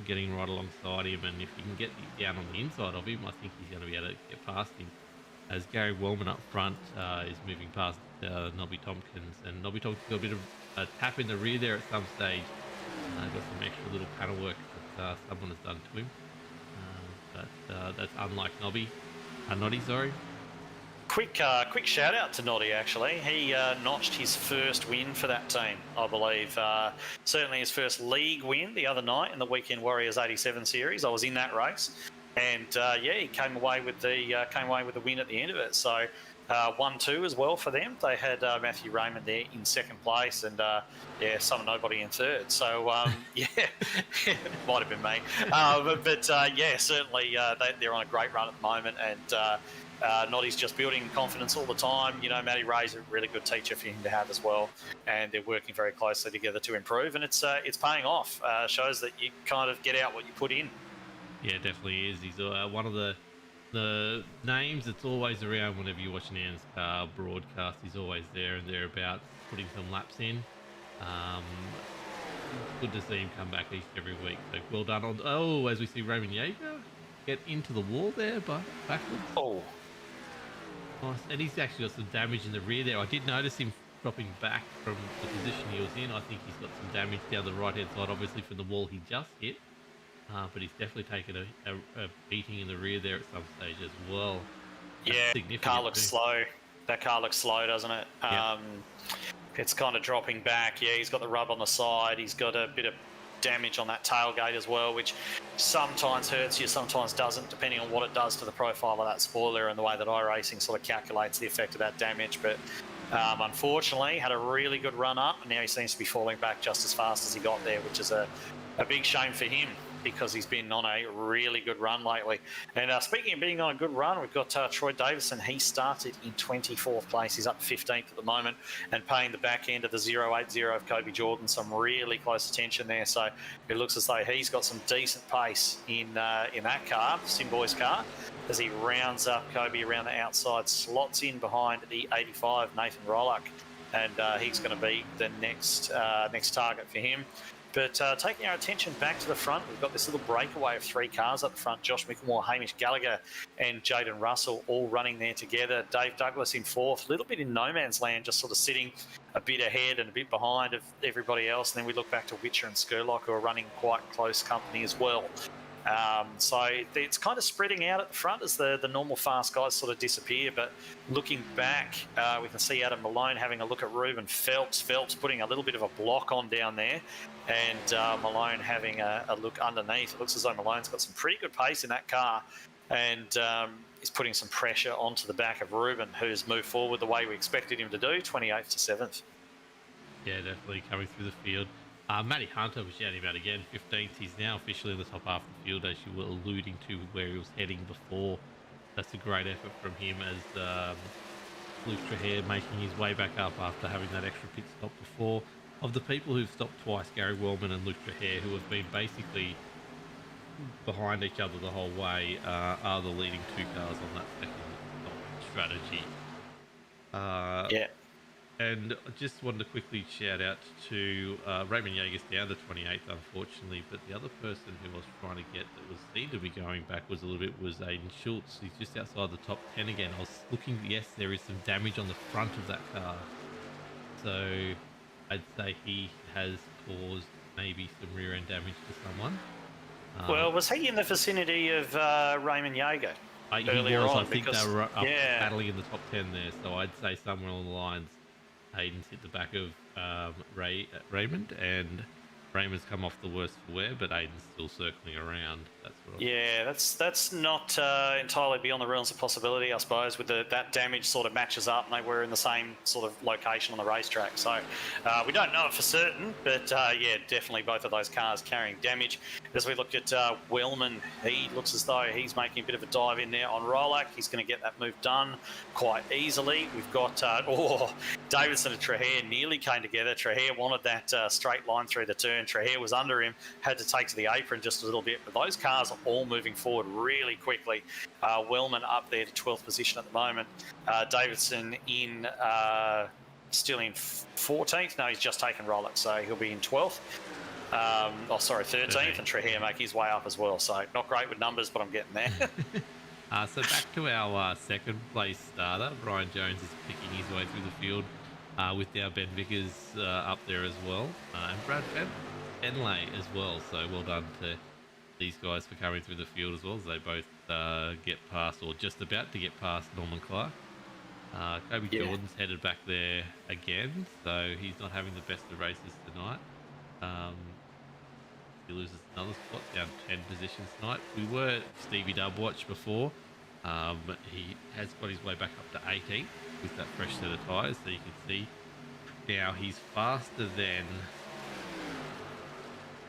getting right alongside him. And if you can get down on the inside of him, I think he's going to be able to get past him. As Gary Wellman up front is moving past Nobby Tompkins, and Nobby Tompkins got a bit of a tap in the rear there at some stage. Got some extra little panel work that someone has done to him. But that's unlike Nobby. Noddy, sorry. Quick shout out to Noddy, actually. He notched his first win for that team, I believe. Certainly his first league win the other night in the Weekend Warriors 87 series. I was in that race. And he came away with the win at the end of it. So 1-2 as well for them. They had Matthew Raymond there in second place, and some nobody in third. So it might have been me. Certainly they're on a great run at the moment, and Noddy's just building confidence all the time. You know, Matty Ray's a really good teacher for him to have as well, and they're working very closely together to improve, and it's paying off. Shows that you kind of get out what you put in. Yeah, definitely is. He's one of the names that's always around whenever you watch an ANZCAR broadcast. He's always there and thereabouts, putting some laps in. Good to see him come back each every week. So well done. As we see Raymond Jaeger get into the wall there, but backwards. Oh, nice. And he's actually got some damage in the rear there. I did notice him dropping back from the position he was in. I think he's got some damage down the right-hand side, obviously from the wall he just hit. But he's definitely taken a beating in the rear there at some stage as well. That's car looks slow. That car looks slow, doesn't it? Yeah. It's kind of dropping back. Yeah, he's got the rub on the side. He's got a bit of damage on that tailgate as well, which sometimes hurts you, sometimes doesn't, depending on what it does to the profile of that spoiler and the way that iRacing sort of calculates the effect of that damage. But unfortunately, had a really good run up, and now he seems to be falling back just as fast as he got there, which is a big shame for him, because he's been on a really good run lately. And speaking of being on a good run, we've got Troy Davison. He started in 24th place. He's up 15th at the moment, and paying the back end of the 080 of Kobe Jordan some really close attention there. So it looks as though he's got some decent pace in that car, Simboy's car, as he rounds up Kobe around the outside, slots in behind the 85, Nathan Rolock, and he's going to be the next target for him. But taking our attention back to the front, we've got this little breakaway of three cars up the front. Josh Mickelmore, Hamish Gallagher and Jaden Russell all running there together. Dave Douglas in fourth, a little bit in no man's land, just sort of sitting a bit ahead and a bit behind of everybody else. And then we look back to Witcher and Skurlock, who are running quite close company as well. So it's kind of spreading out at the front as the normal fast guys sort of disappear. But looking back, we can see Adam Malone having a look at Ruben Phelps. Phelps putting a little bit of a block on down there, and Malone having a look underneath. It looks as though Malone's got some pretty good pace in that car, and is putting some pressure onto the back of Ruben, who's moved forward the way we expected him to do, 28th to 7th. Yeah, definitely coming through the field. Matty Hunter was shouting about again, 15th. He's now officially in the top half of the field, as you were alluding to where he was heading before. That's a great effort from him, as Luke Trahere making his way back up after having that extra pit stop before. Of the people who've stopped twice, Gary Wellman and Luke Trahere, who have been basically behind each other the whole way, are the leading two cars on that second strategy. And I just wanted to quickly shout out to Raymond Jaeger's down to 28th, unfortunately, but the other person who I was trying to get that was seen to be going backwards a little bit was Aiden Schultz. He's just outside the top 10 again. I was looking, yes, there is some damage on the front of that car. So I'd say he has caused maybe some rear-end damage to someone. Well, was he in the vicinity of Raymond Jaeger earlier on? I think they were up battling in the top 10 there, so I'd say somewhere along the lines Hayden's hit the back of Raymond, and Raymond's come off the worst for wear, but Aiden's still circling around. That's not entirely beyond the realms of possibility, I suppose. With that damage sort of matches up, and they were in the same sort of location on the racetrack. So we don't know it for certain, but definitely both of those cars carrying damage. As we look at Wellman, he looks as though he's making a bit of a dive in there on Rolac. He's going to get that move done quite easily. We've got Davidson and Trahere nearly came together. Trahere wanted that straight line through the turn. Trahere was under him, had to take to the apron just a little bit, but those cars are all moving forward really quickly. Wellman up there to 12th position at the moment. Davidson still in 14th. No, he's just taken Rolock, so he'll be in 12th. 13th, and Trahir make his way up as well. So not great with numbers, but I'm getting there. So back to our second place starter. Brian Jones is picking his way through the field with our Ben Vickers up there as well. And Brad Fenley as well. So well done to these guys for coming through the field as well, as they both get past, or just about to get past, Norman Clark. Kobe Jordan's headed back there again, so he's not having the best of races tonight. He loses another spot, down 10 positions tonight. We were Stevie Dub watch before. He has got his way back up to 18 with that fresh set of tyres, so you can see now he's faster than,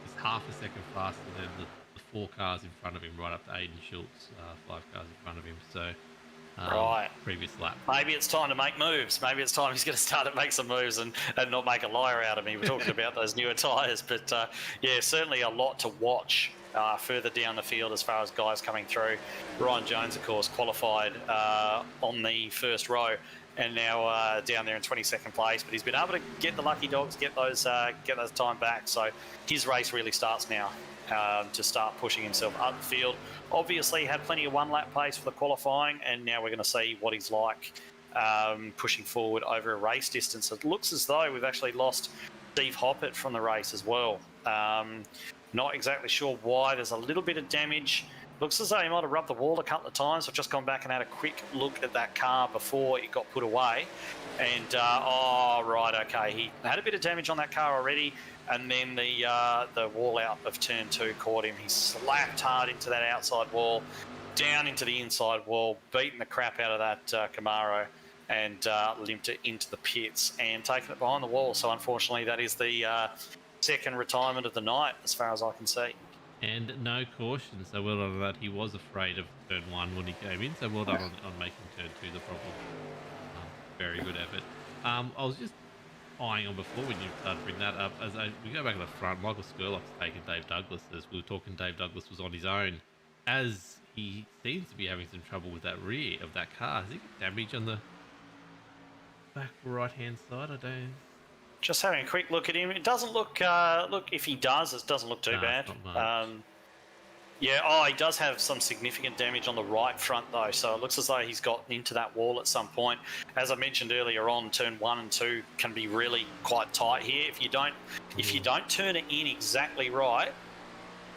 he's half a second faster than the 4 cars in front of him, right up to Aiden Schultz, 5 cars in front of him. So right. Previous lap. Maybe it's time to make moves. Maybe it's time he's going to start to make some moves and not make a liar out of me. We're talking about those newer tyres. But, certainly a lot to watch further down the field as far as guys coming through. Ryan Jones, of course, qualified on the first row and now down there in 22nd place. But he's been able to get the lucky dogs, get those time back. So his race really starts now. To start pushing himself up the field. Obviously had plenty of one-lap pace for the qualifying, and now we're going to see what he's like pushing forward over a race distance. It looks as though we've actually lost Steve Hoppett from the race as well. Not exactly sure why. There's a little bit of damage. Looks as though he might have rubbed the wall a couple of times. I've just gone back and had a quick look at that car before it got put away. And, he had a bit of damage on that car already. And then the wall out of turn 2 caught him. He slapped hard into that outside wall, down into the inside wall, beating the crap out of that Camaro, and limped it into the pits and taken it behind the wall. So unfortunately, that is the second retirement of the night, as far as I can see. And no caution, so well done on that. He was afraid of turn 1 when he came in, so well done on making turn 2 the problem. Very good effort. I was just eyeing on before when you started to bring that up, as we go back to the front, Michael Skurlock's taken Dave Douglas. As we were talking, Dave Douglas was on his own, as he seems to be having some trouble with that rear of that car. Has he got damage on the back right hand side? I don't. Just having a quick look at him. It doesn't look. If he does, it doesn't look too bad. He does have some significant damage on the right front though, so it looks as though he's gotten into that wall at some point. As I mentioned earlier on, turn 1 and 2 can be really quite tight here. If you don't turn it in exactly right,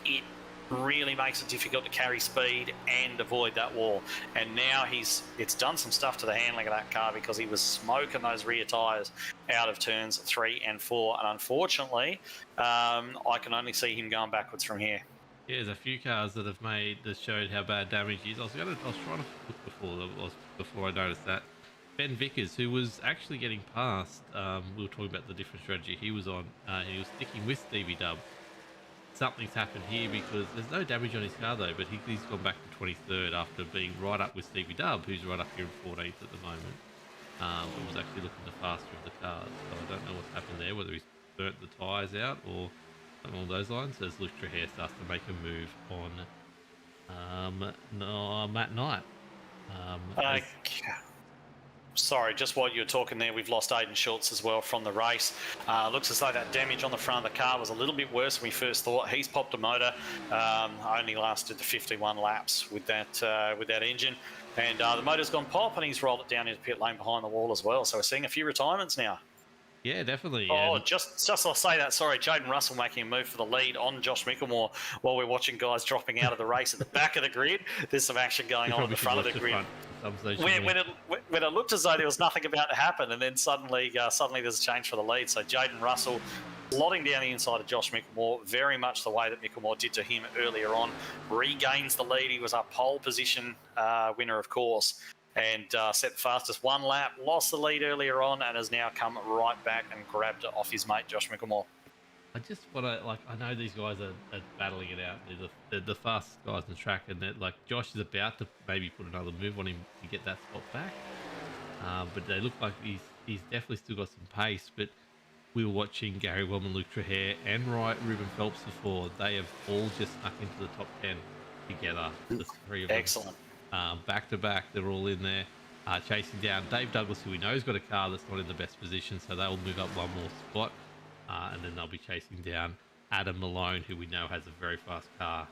it really makes it difficult to carry speed and avoid that wall. And now it's done some stuff to the handling of that car, because he was smoking those rear tyres out of turns 3 and 4. And unfortunately, I can only see him going backwards from here. Yeah, there's a few cars that showed how bad damage is. I was trying to look before I noticed that. Ben Vickers, who was actually getting past, we were talking about the different strategy he was on. He was sticking with Stevie Dub. Something's happened here, because there's no damage on his car though, but he's gone back to 23rd after being right up with Stevie Dub, who's right up here in 14th at the moment. It was actually looking the faster of the cars, so I don't know what's happened there, whether he's burnt the tyres out or along those lines, as Luke Trahir starts to make a move on Matt Knight. Sorry, just while you were talking there, we've lost Aiden Schultz as well from the race. Looks as though that damage on the front of the car was a little bit worse than we first thought. He's popped a motor. Only lasted the 51 laps with that engine. And the motor's gone pop, and he's rolled it down into pit lane behind the wall as well. So we're seeing a few retirements now. Yeah, definitely. Oh, just I'll say that. Sorry, Jaden Russell making a move for the lead on Josh Mickelmore while we're watching guys dropping out of the race at the back of the grid. There's some action going on at the front of the grid. When it looked as though there was nothing about to happen, and then suddenly there's a change for the lead. So Jaden Russell slotting down the inside of Josh Mickelmore, very much the way that Mickelmore did to him earlier on. Regains the lead. He was our pole position winner, of course, and set the fastest one lap, lost the lead earlier on, and has now come right back and grabbed it off his mate, Josh Mickelmore. I just want to, I know these guys are battling it out. They're the fastest guys in the track, and Josh is about to maybe put another move on him to get that spot back. But they look like he's definitely still got some pace. But we were watching Gary Wellman, Luke Trahir, and Ruben Phelps before. They have all just snuck into the top 10 together, the three of them. Excellent. Back to back, they're all in there, chasing down Dave Douglas, who we know has got a car that's not in the best position, so they'll move up one more spot, and then they'll be chasing down Adam Malone, who we know has a very fast car.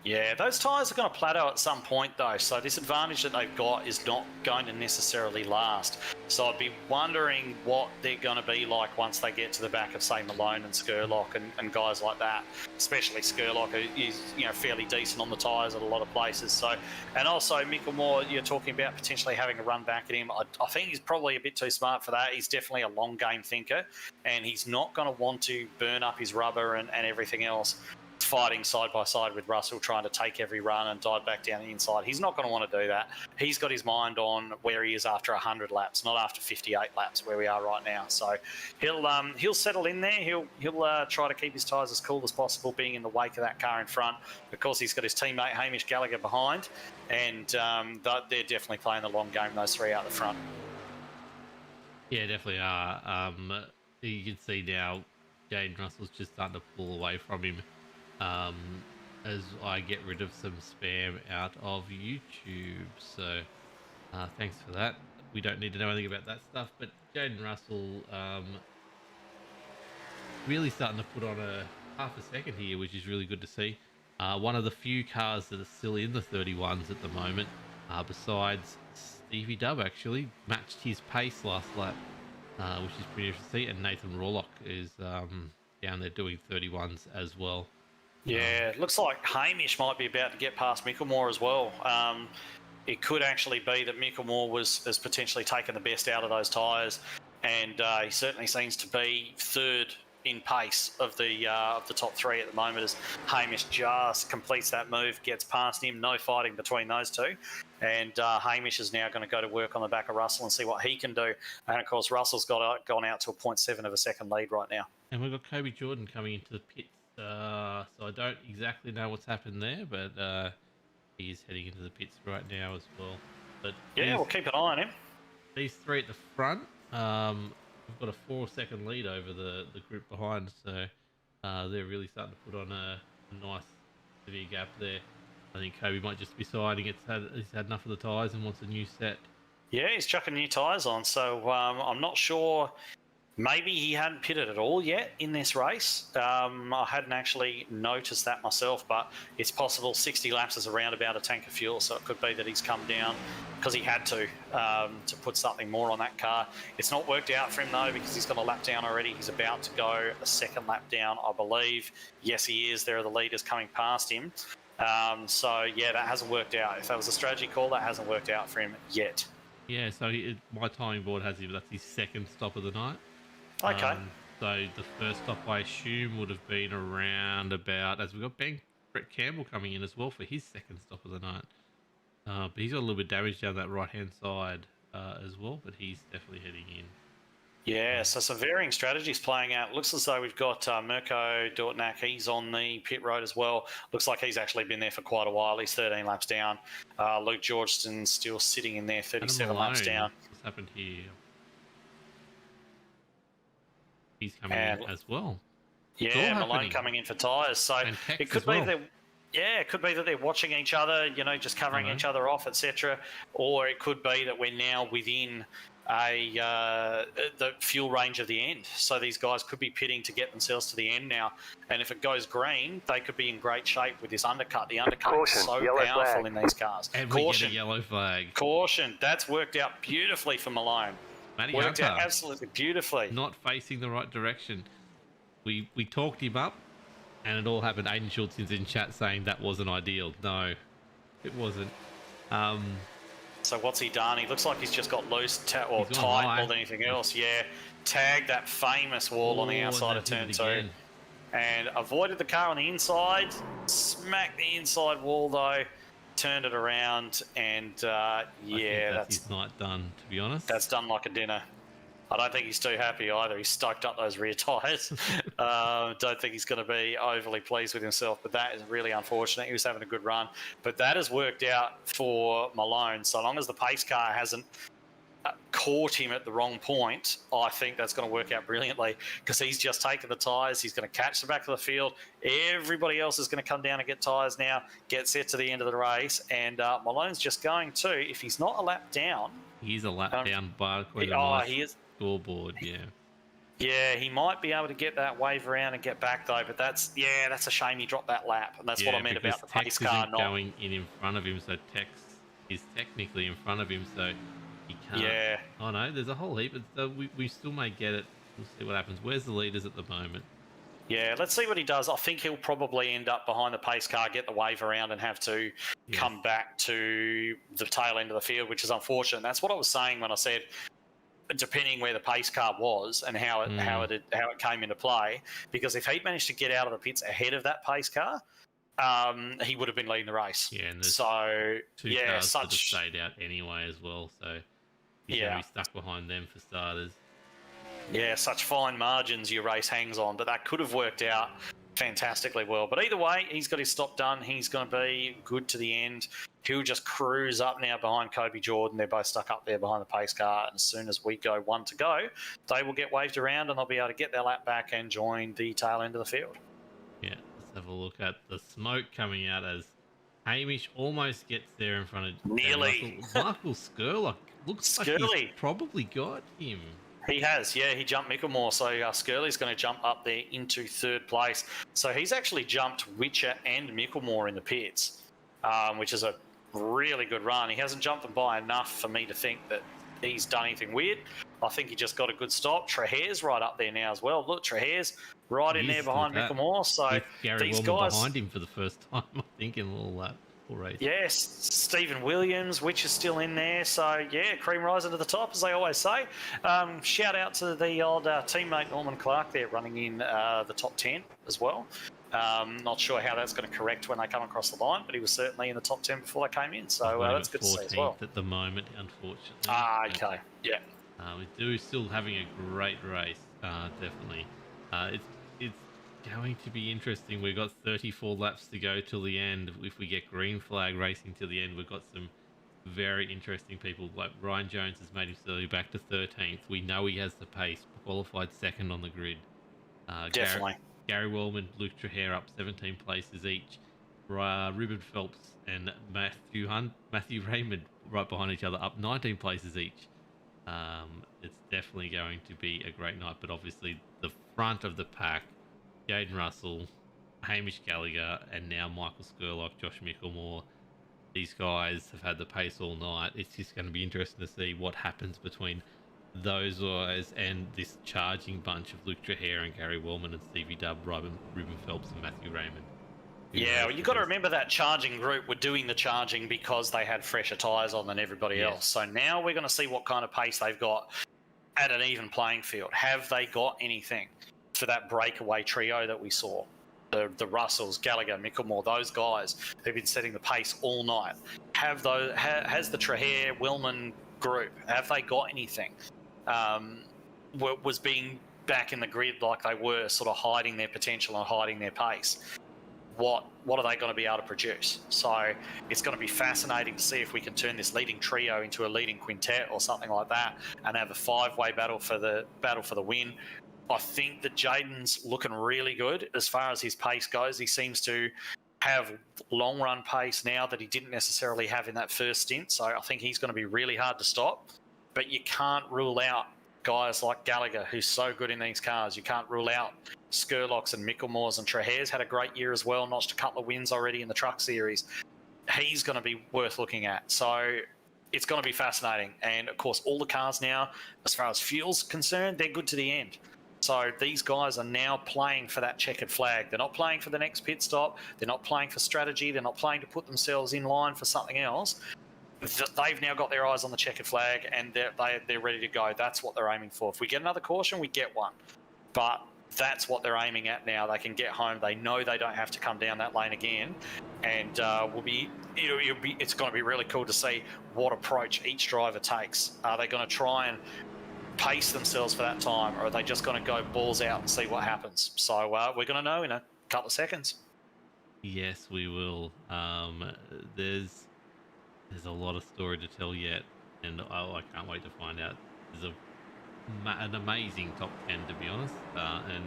Yeah, those tyres are going to plateau at some point, though. So this advantage that they've got is not going to necessarily last. So I'd be wondering what they're going to be like once they get to the back of, say, Malone and Skurlock and guys like that. Especially Skurlock, who is fairly decent on the tyres at a lot of places. So, and also Micklemore, you're talking about potentially having a run back at him. I think he's probably a bit too smart for that. He's definitely a long game thinker, and he's not going to want to burn up his rubber and everything else, fighting side by side with Russell, trying to take every run and dive back down the inside. He's not going to want to do that. He's got his mind on where he is after 100 laps, not after 58 laps, where we are right now. So he'll settle in there. He'll try to keep his tyres as cool as possible, being in the wake of that car in front. Of course, he's got his teammate Hamish Gallagher behind, and they're definitely playing the long game, those three out the front. Yeah, definitely are. You can see now Jaden Russell's just starting to pull away from him. As I get rid of some spam out of YouTube. So thanks for that. We don't need to know anything about that stuff, but Jaden Russell really starting to put on a half a second here, which is really good to see. One of the few cars that are still in the 31s at the moment, besides Stevie Dubb, actually matched his pace last lap, which is pretty interesting to see, and Nathan Rawlock is down there doing 31s as well. Yeah, it looks like Hamish might be about to get past Micklemore as well. It could actually be that Micklemore has potentially taken the best out of those tyres, and he certainly seems to be third in pace of the top three at the moment, as Hamish just completes that move, gets past him. No fighting between those two, and Hamish is now going to go to work on the back of Russell and see what he can do. And of course, Russell's gone out to a 0.7 of a second lead right now. And we've got Kobe Jordan coming into the pits. So I don't exactly know what's happened there, but he is heading into the pits right now as well. But yeah, we'll keep an eye on him. These three at the front, we've got a 4-second lead over the group behind, so they're really starting to put on a nice severe gap there. I think Kobe might just be deciding he's had enough of the tyres and wants a new set. Yeah, he's chucking new tyres on, so I'm not sure. Maybe he hadn't pitted at all yet in this race. I hadn't actually noticed that myself, but it's possible. 60 laps is around about a tank of fuel, so it could be that he's come down because he had to put something more on that car. It's not worked out for him, though, because he's got a lap down already. He's about to go a second lap down, I believe. Yes, he is. There are the leaders coming past him. So, yeah, that hasn't worked out. If that was a strategy call, that hasn't worked out for him yet. Yeah, so my timing board has him. That's his second stop of the night. Okay. So the first stop, I assume, would have been around about, as we've got Brett Campbell coming in as well for his second stop of the night. But he's got a little bit of damage down that right-hand side as well, but he's definitely heading in. Yeah, so some varying strategies playing out. Looks as though we've got Mirko Dortnak. He's on the pit road as well. Looks like he's actually been there for quite a while. He's 13 laps down. Luke Georgeson's still sitting in there, 37 laps down. What's happened here? He's coming in as well. Yeah, Malone coming in for tyres. So it could be that. Yeah, it could be that they're watching each other, just covering each other off, etc. Or it could be that we're now within the fuel range of the end. So these guys could be pitting to get themselves to the end now. And if it goes green, they could be in great shape with this undercut. The undercut is so powerful in these cars. And we get a yellow flag. Caution. That's worked out beautifully for Malone. Worked out absolutely beautifully. Not facing the right direction. We talked him up, and it all happened. Aiden Schultz is in chat saying that wasn't ideal. No, it wasn't. So what's he done? He looks like he's just got loose or tight more than anything else. Yeah, tagged that famous wall on the outside of turn 2. And avoided the car on the inside. Smacked the inside wall, though. Turned it around, and yeah, that's his night done, to be honest. That's done like a dinner. I don't think he's too happy either. He's stoked up those rear tyres. Don't think he's going to be overly pleased with himself, but that is really unfortunate. He was having a good run, but that has worked out for Malone. So long as the pace car hasn't caught him at the wrong point, I think that's going to work out brilliantly, because he's just taken the tyres. He's going to catch the back of the field. Everybody else is going to come down and get tyres now, get set to the end of the race, and Malone's just going to, if he's not a lap down... He's a lap down by he is. scoreboard, yeah. Yeah, he might be able to get that wave around and get back though, but that's a shame he dropped that lap, and that's what I meant about the pace Tex car isn't not. going in front of him, so Tex is technically in front of him, so he can't. Yeah. Oh no, there's a whole heap, but so we still may get it. We'll see what happens. Where's the leaders at the moment? Yeah, let's see what he does. I think he'll probably end up behind the pace car, get the wave around, and have to come back to the tail end of the field, which is unfortunate. That's what I was saying when I said, depending where the pace car was and how it came into play, because if he'd managed to get out of the pits ahead of that pace car, he would have been leading the race. Yeah, and so two cars that have stayed out anyway as well, so he's going to be stuck behind them for starters. Yeah, such fine margins your race hangs on, but that could have worked out fantastically well. But either way, he's got his stop done. He's going to be good to the end. He'll just cruise up now behind Kobe Jordan. They're both stuck up there behind the pace car. And as soon as we go one to go, they will get waved around and they'll be able to get their lap back and join the tail end of the field. Yeah, let's have a look at the smoke coming out as Hamish almost gets there in front of nearly Michael Skurlock. Looks like he's probably got him. He has, yeah. He jumped Micklemore, so Skirley's going to jump up there into third place. So he's actually jumped Witcher and Micklemore in the pits, which is a really good run. He hasn't jumped them by enough for me to think that he's done anything weird. I think he just got a good stop. Trahair's right up there now as well. Look, Trahair's right in there behind Micklemore. So with Gary these Wilman guys behind him for the first time, I think, in a little race. Yes, Stephen Williams, which is still in there. So, yeah, cream rising to the top, as they always say. Shout out to the old teammate Norman Clark there running in the top 10 as well. Not sure how that's going to correct when they come across the line, but he was certainly in the top 10 before they came in. So that's good to see as well. At the moment, unfortunately. Okay, yeah. We do still having a great race, definitely. It's going to be interesting. We've got 34 laps to go till the end. If we get green flag racing till the end, we've got some very interesting people. Like Ryan Jones has made himself back to 13th. We know he has the pace, qualified second on the grid. Definitely. Gary Wellman, Luke Trahair up 17 places each. Ruben Phelps and Matthew Raymond right behind each other, up 19 places each. It's definitely going to be a great night, but obviously the front of the pack, Jaden Russell, Hamish Gallagher, and now Michael Skurlock, Josh Micklemore. These guys have had the pace all night. It's just going to be interesting to see what happens between those guys and this charging bunch of Luke Trahair and Gary Wellman and Stevie Dubb, Ruben Phelps and Matthew Raymond. Yeah, well, you've got to remember that charging group were doing the charging because they had fresher tyres on than everybody else. So now we're going to see what kind of pace they've got at an even playing field. Have they got anything for that breakaway trio that we saw? The Russells, Gallagher, Micklemore, those guys who've been setting the pace all night. Has the Trahair, Wellman group, have they got anything? Was being back in the grid like they were, sort of hiding their potential and hiding their pace. What are they going to be able to produce? So it's going to be fascinating to see if we can turn this leading trio into a leading quintet or something like that, and have a five-way battle for the win. I think that Jaden's looking really good as far as his pace goes. He seems to have long-run pace now that he didn't necessarily have in that first stint. So I think he's going to be really hard to stop. But you can't rule out guys like Gallagher, who's so good in these cars. You can't rule out Skurlocks and Micklemores, and Trahair's had a great year as well, notched a couple of wins already in the truck series. He's going to be worth looking at. So it's going to be fascinating. And, of course, all the cars now, as far as fuel's concerned, they're good to the end. So these guys are now playing for that checkered flag. They're not playing for the next pit stop. They're not playing for strategy. They're not playing to put themselves in line for something else. They've now got their eyes on the checkered flag, and they're ready to go. That's what they're aiming for. If we get another caution, we get one. But that's what they're aiming at now. They can get home. They know they don't have to come down that lane again. And it's going to be really cool to see what approach each driver takes. Are they going to try and pace themselves for that time, or are they just going to go balls out and see what happens? So we're going to know in a couple of seconds. Yes, we will. There's a lot of story to tell yet, and I can't wait to find out. There's an amazing top 10, to be honest, and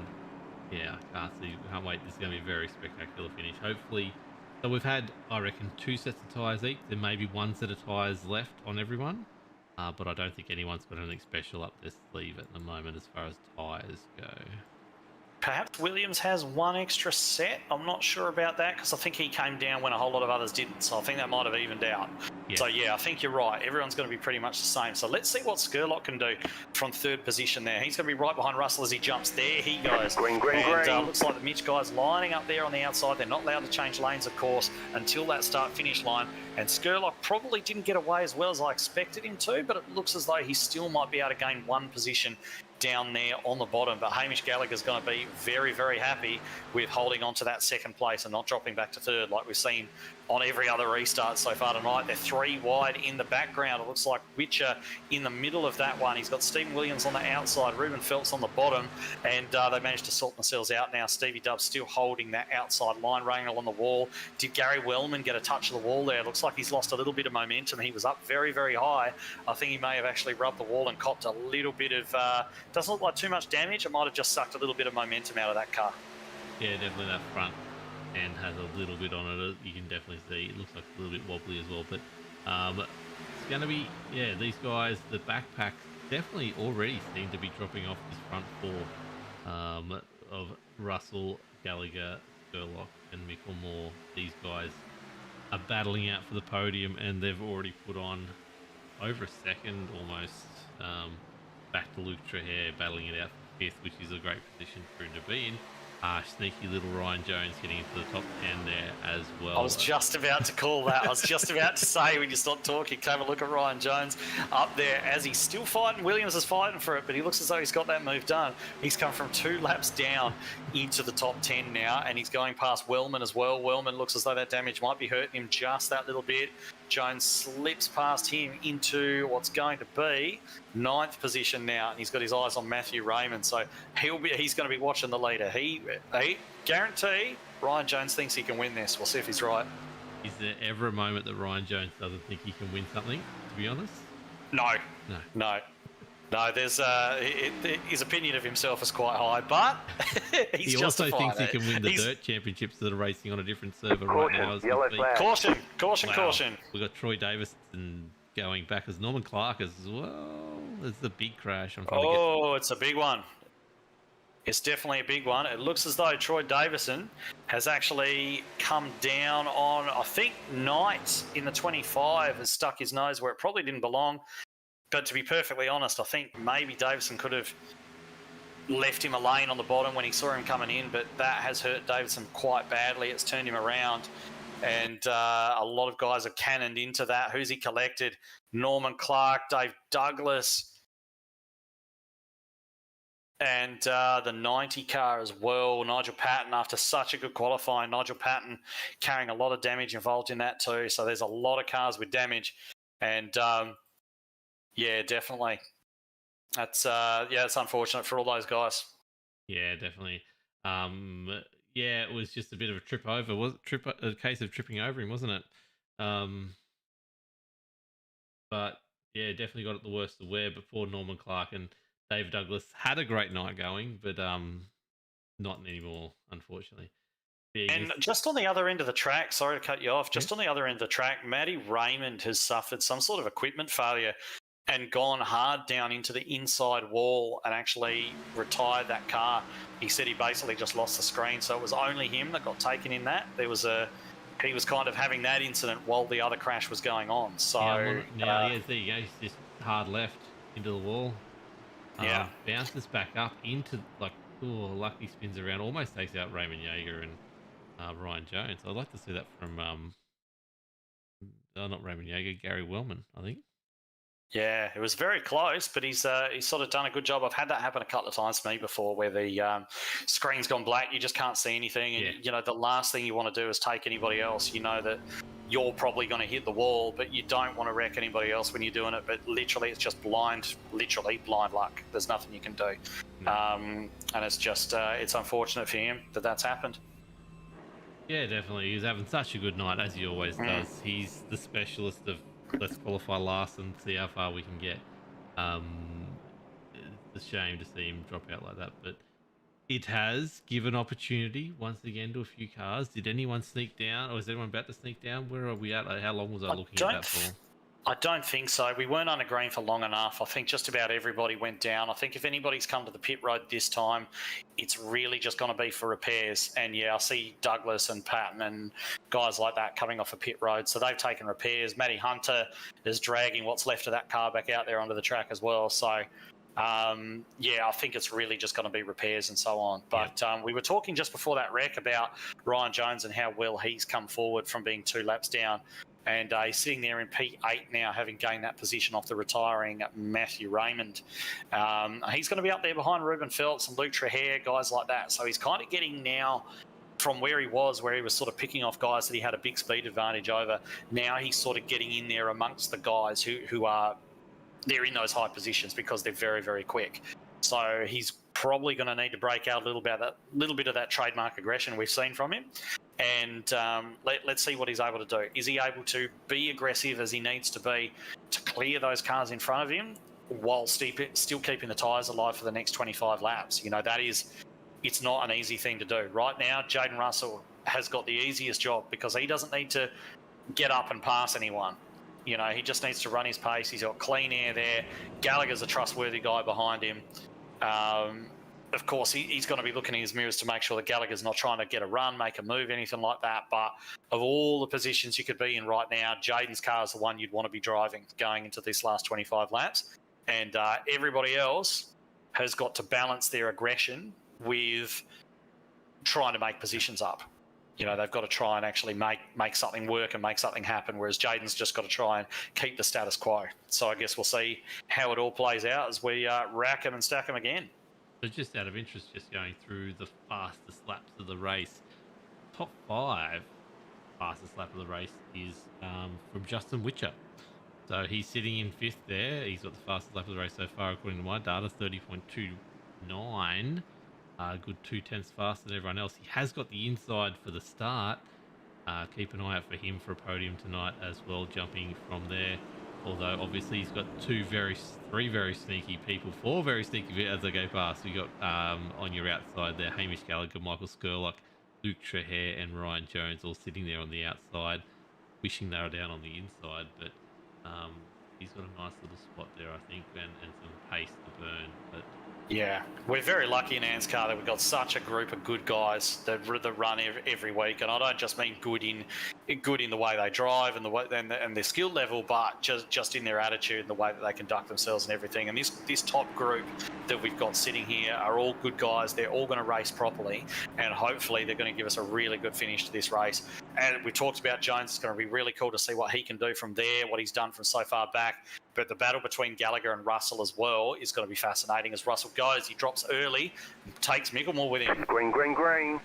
yeah, can't wait. This is going to be a very spectacular finish. Hopefully, so we've had, I reckon, 2 sets of tyres each. There may be 1 set of tyres left on everyone. but I don't think anyone's got anything special up their sleeve at the moment as far as tyres go. Perhaps Williams has one extra set. I'm not sure about that because I think he came down when a whole lot of others didn't. So I think that might have evened out. Yes. So yeah, I think you're right. Everyone's going to be pretty much the same. So let's see what Skurlock can do from third position there. He's going to be right behind Russell as he jumps. There he goes. Green. Looks like the Mitch guys lining up there on the outside. They're not allowed to change lanes, of course, until that start-finish line. And Skurlock probably didn't get away as well as I expected him to, but it looks as though he still might be able to gain one position down there on the bottom. But Hamish Gallagher's going to be very, very happy with holding on to that second place and not dropping back to third like we've seen on every other restart so far tonight. They're 3 wide in the background. It looks like Witcher in the middle of that one. He's got Stephen Williams on the outside, Ruben Phelps on the bottom, and they managed to sort themselves out now. Stevie Dub's still holding that outside line, running along the wall. Did Gary Wellman get a touch of the wall there? Looks like he's lost a little bit of momentum. He was up very, very high. I think he may have actually rubbed the wall and copped a little bit of, doesn't look like too much damage. It might have just sucked a little bit of momentum out of that car. Yeah, definitely that front end has a little bit on it. You can definitely see it looks like a little bit wobbly as well. But it's going to be, yeah, these guys, the backpacks definitely already seem to be dropping off this front four of Russell, Gallagher, Skurlock, and Micklemore. These guys are battling out for the podium, and they've already put on over a second almost back to Luke Trahair, battling it out for fifth, which is a great position for him to be in. Sneaky little Ryan Jones getting into the top 10 there as well. I was just about to call that. I was just about to say when you stopped talking, have a look at Ryan Jones up there as he's still fighting. Williams is fighting for it, but he looks as though he's got that move done. He's come from 2 laps down into the top 10 now, and he's going past Wellman as well. Wellman looks as though that damage might be hurting him just that little bit. Jones slips past him into what's going to be 9th position now, and he's got his eyes on Matthew Raymond, so he's going to be watching the leader. He guarantee Ryan Jones thinks he can win this. We'll see if he's right. Is there ever a moment that Ryan Jones doesn't think he can win something, to be honest? No. There's his opinion of himself is quite high, but he's he also thinks it. he can win the dirt championships that are racing on a different server Caution, right now. As yellow flag. Caution. We've got Troy Davison going back as Norman Clark as well. There's the big crash. It's a big one. It's definitely a big one. It looks as though Troy Davison has actually come down on, I think, Knight in the 25 has stuck his nose where it probably didn't belong. But to be perfectly honest, I think maybe Davison could have left him a lane on the bottom when he saw him coming in, but that has hurt Davison quite badly. It's turned him around, and a lot of guys have cannoned into that. Who's he collected? Norman Clark, Dave Douglas, and the 90 car as well. Nigel Patton, after such a good qualifying. Nigel Patton carrying a lot of damage involved in that too. So there's a lot of cars with damage, and yeah, definitely. That's it's unfortunate for all those guys. Yeah, definitely. Yeah, it was just a bit of a trip over. A case of tripping over him, wasn't it? But yeah, definitely got it the worst of where before Norman Clark, and Dave Douglas had a great night going, but not anymore, unfortunately. Yeah, and just on the other end of the track, sorry to cut you off, on the other end of the track, Matty Raymond has suffered some sort of equipment failure and gone hard down into the inside wall and actually retired that car. He said he basically just lost the screen, so it was only him that got taken in that. He was kind of having that incident while the other crash was going on. So there you go. He's just hard left into the wall. Bounces back up into lucky spins around, almost takes out Raymond Yeager and Ryan Jones. I'd like to see that from not Raymond Yeager, Gary Wellman, I think. Yeah, it was very close, but he's sort of done a good job. I've had that happen a couple of times to me before, where the screen's gone black, you just can't see anything, and you know the last thing you want to do is take anybody else. You know that you're probably going to hit the wall, but you don't want to wreck anybody else when you're doing it. But literally, it's just blind luck. There's nothing you can do, and it's just it's unfortunate for him that that's happened. Yeah, definitely. He's having such a good night, as he always does. He's the specialist of let's qualify last and see how far we can get. It's a shame to see him drop out like that, but it has given opportunity once again to a few cars. Did anyone sneak down, or is anyone about to sneak down? Where are we at? How long was I looking at that for? I don't think so. We weren't under green for long enough. I think just about everybody went down. I think if anybody's come to the pit road this time, it's really just going to be for repairs. And yeah, I see Douglas and Patton and guys like that coming off a pit road. So they've taken repairs. Matty Hunter is dragging what's left of that car back out there onto the track as well. So yeah, I think it's really just going to be repairs and so on. But we were talking just before that wreck about Ryan Jones and how well he's come forward from being 2 laps down. And he's sitting there in P8 now, having gained that position off the retiring Matthew Raymond. He's going to be up there behind Ruben Phelps and Luke Trahair, guys like that. So he's kind of getting now from where he was sort of picking off guys that he had a big speed advantage over. Now he's sort of getting in there amongst the guys who are they're in those high positions because they're very, very quick. So he's probably going to need to break out a little bit of that trademark aggression we've seen from him. And let's see what he's able to do. Is he able to be aggressive as he needs to be to clear those cars in front of him while still keeping the tyres alive for the next 25 laps? You know, it's not an easy thing to do. Right now, Jaden Russell has got the easiest job because he doesn't need to get up and pass anyone. You know, he just needs to run his pace. He's got clean air there. Gallagher's a trustworthy guy behind him. Of course, he's going to be looking in his mirrors to make sure that Gallagher's not trying to get a run, make a move, anything like that. But of all the positions you could be in right now, Jaden's car is the one you'd want to be driving going into this last 25 laps. And everybody else has got to balance their aggression with trying to make positions up. You know, they've got to try and actually make something work and make something happen, whereas Jaden's just got to try and keep the status quo. So I guess we'll see how it all plays out as we rack them and stack them again. So just out of interest, just going through the fastest laps of the race, top 5 fastest lap of the race is from Justin Witcher. So he's sitting in 5th there. He's got the fastest lap of the race so far, according to my data, 30.29. Good 0.2 faster than everyone else. He has got the inside for the start. Keep an eye out for him for a podium tonight as well, jumping from there. Although obviously he's got 3 very sneaky people, 4 very sneaky as they go past. We got on your outside there, Hamish Gallagher, Michael Skurlock, Luke Trahair, and Ryan Jones all sitting there on the outside, wishing they were down on the inside. But he's got a nice little spot there, I think, and some pace to burn. But yeah, we're very lucky in ANZCAR that we've got such a group of good guys that run every week, and I don't just mean good in the way they drive and their skill level, but just in their attitude and the way that they conduct themselves and everything. And this top group that we've got sitting here are all good guys. They're all going to race properly, and hopefully they're going to give us a really good finish to this race. And we talked about Jones. It's going to be really cool to see what he can do from there, what he's done from so far back. But the battle between Gallagher and Russell as well is going to be fascinating. As Russell goes, he drops early, takes Micklemore with him. Green, green, green.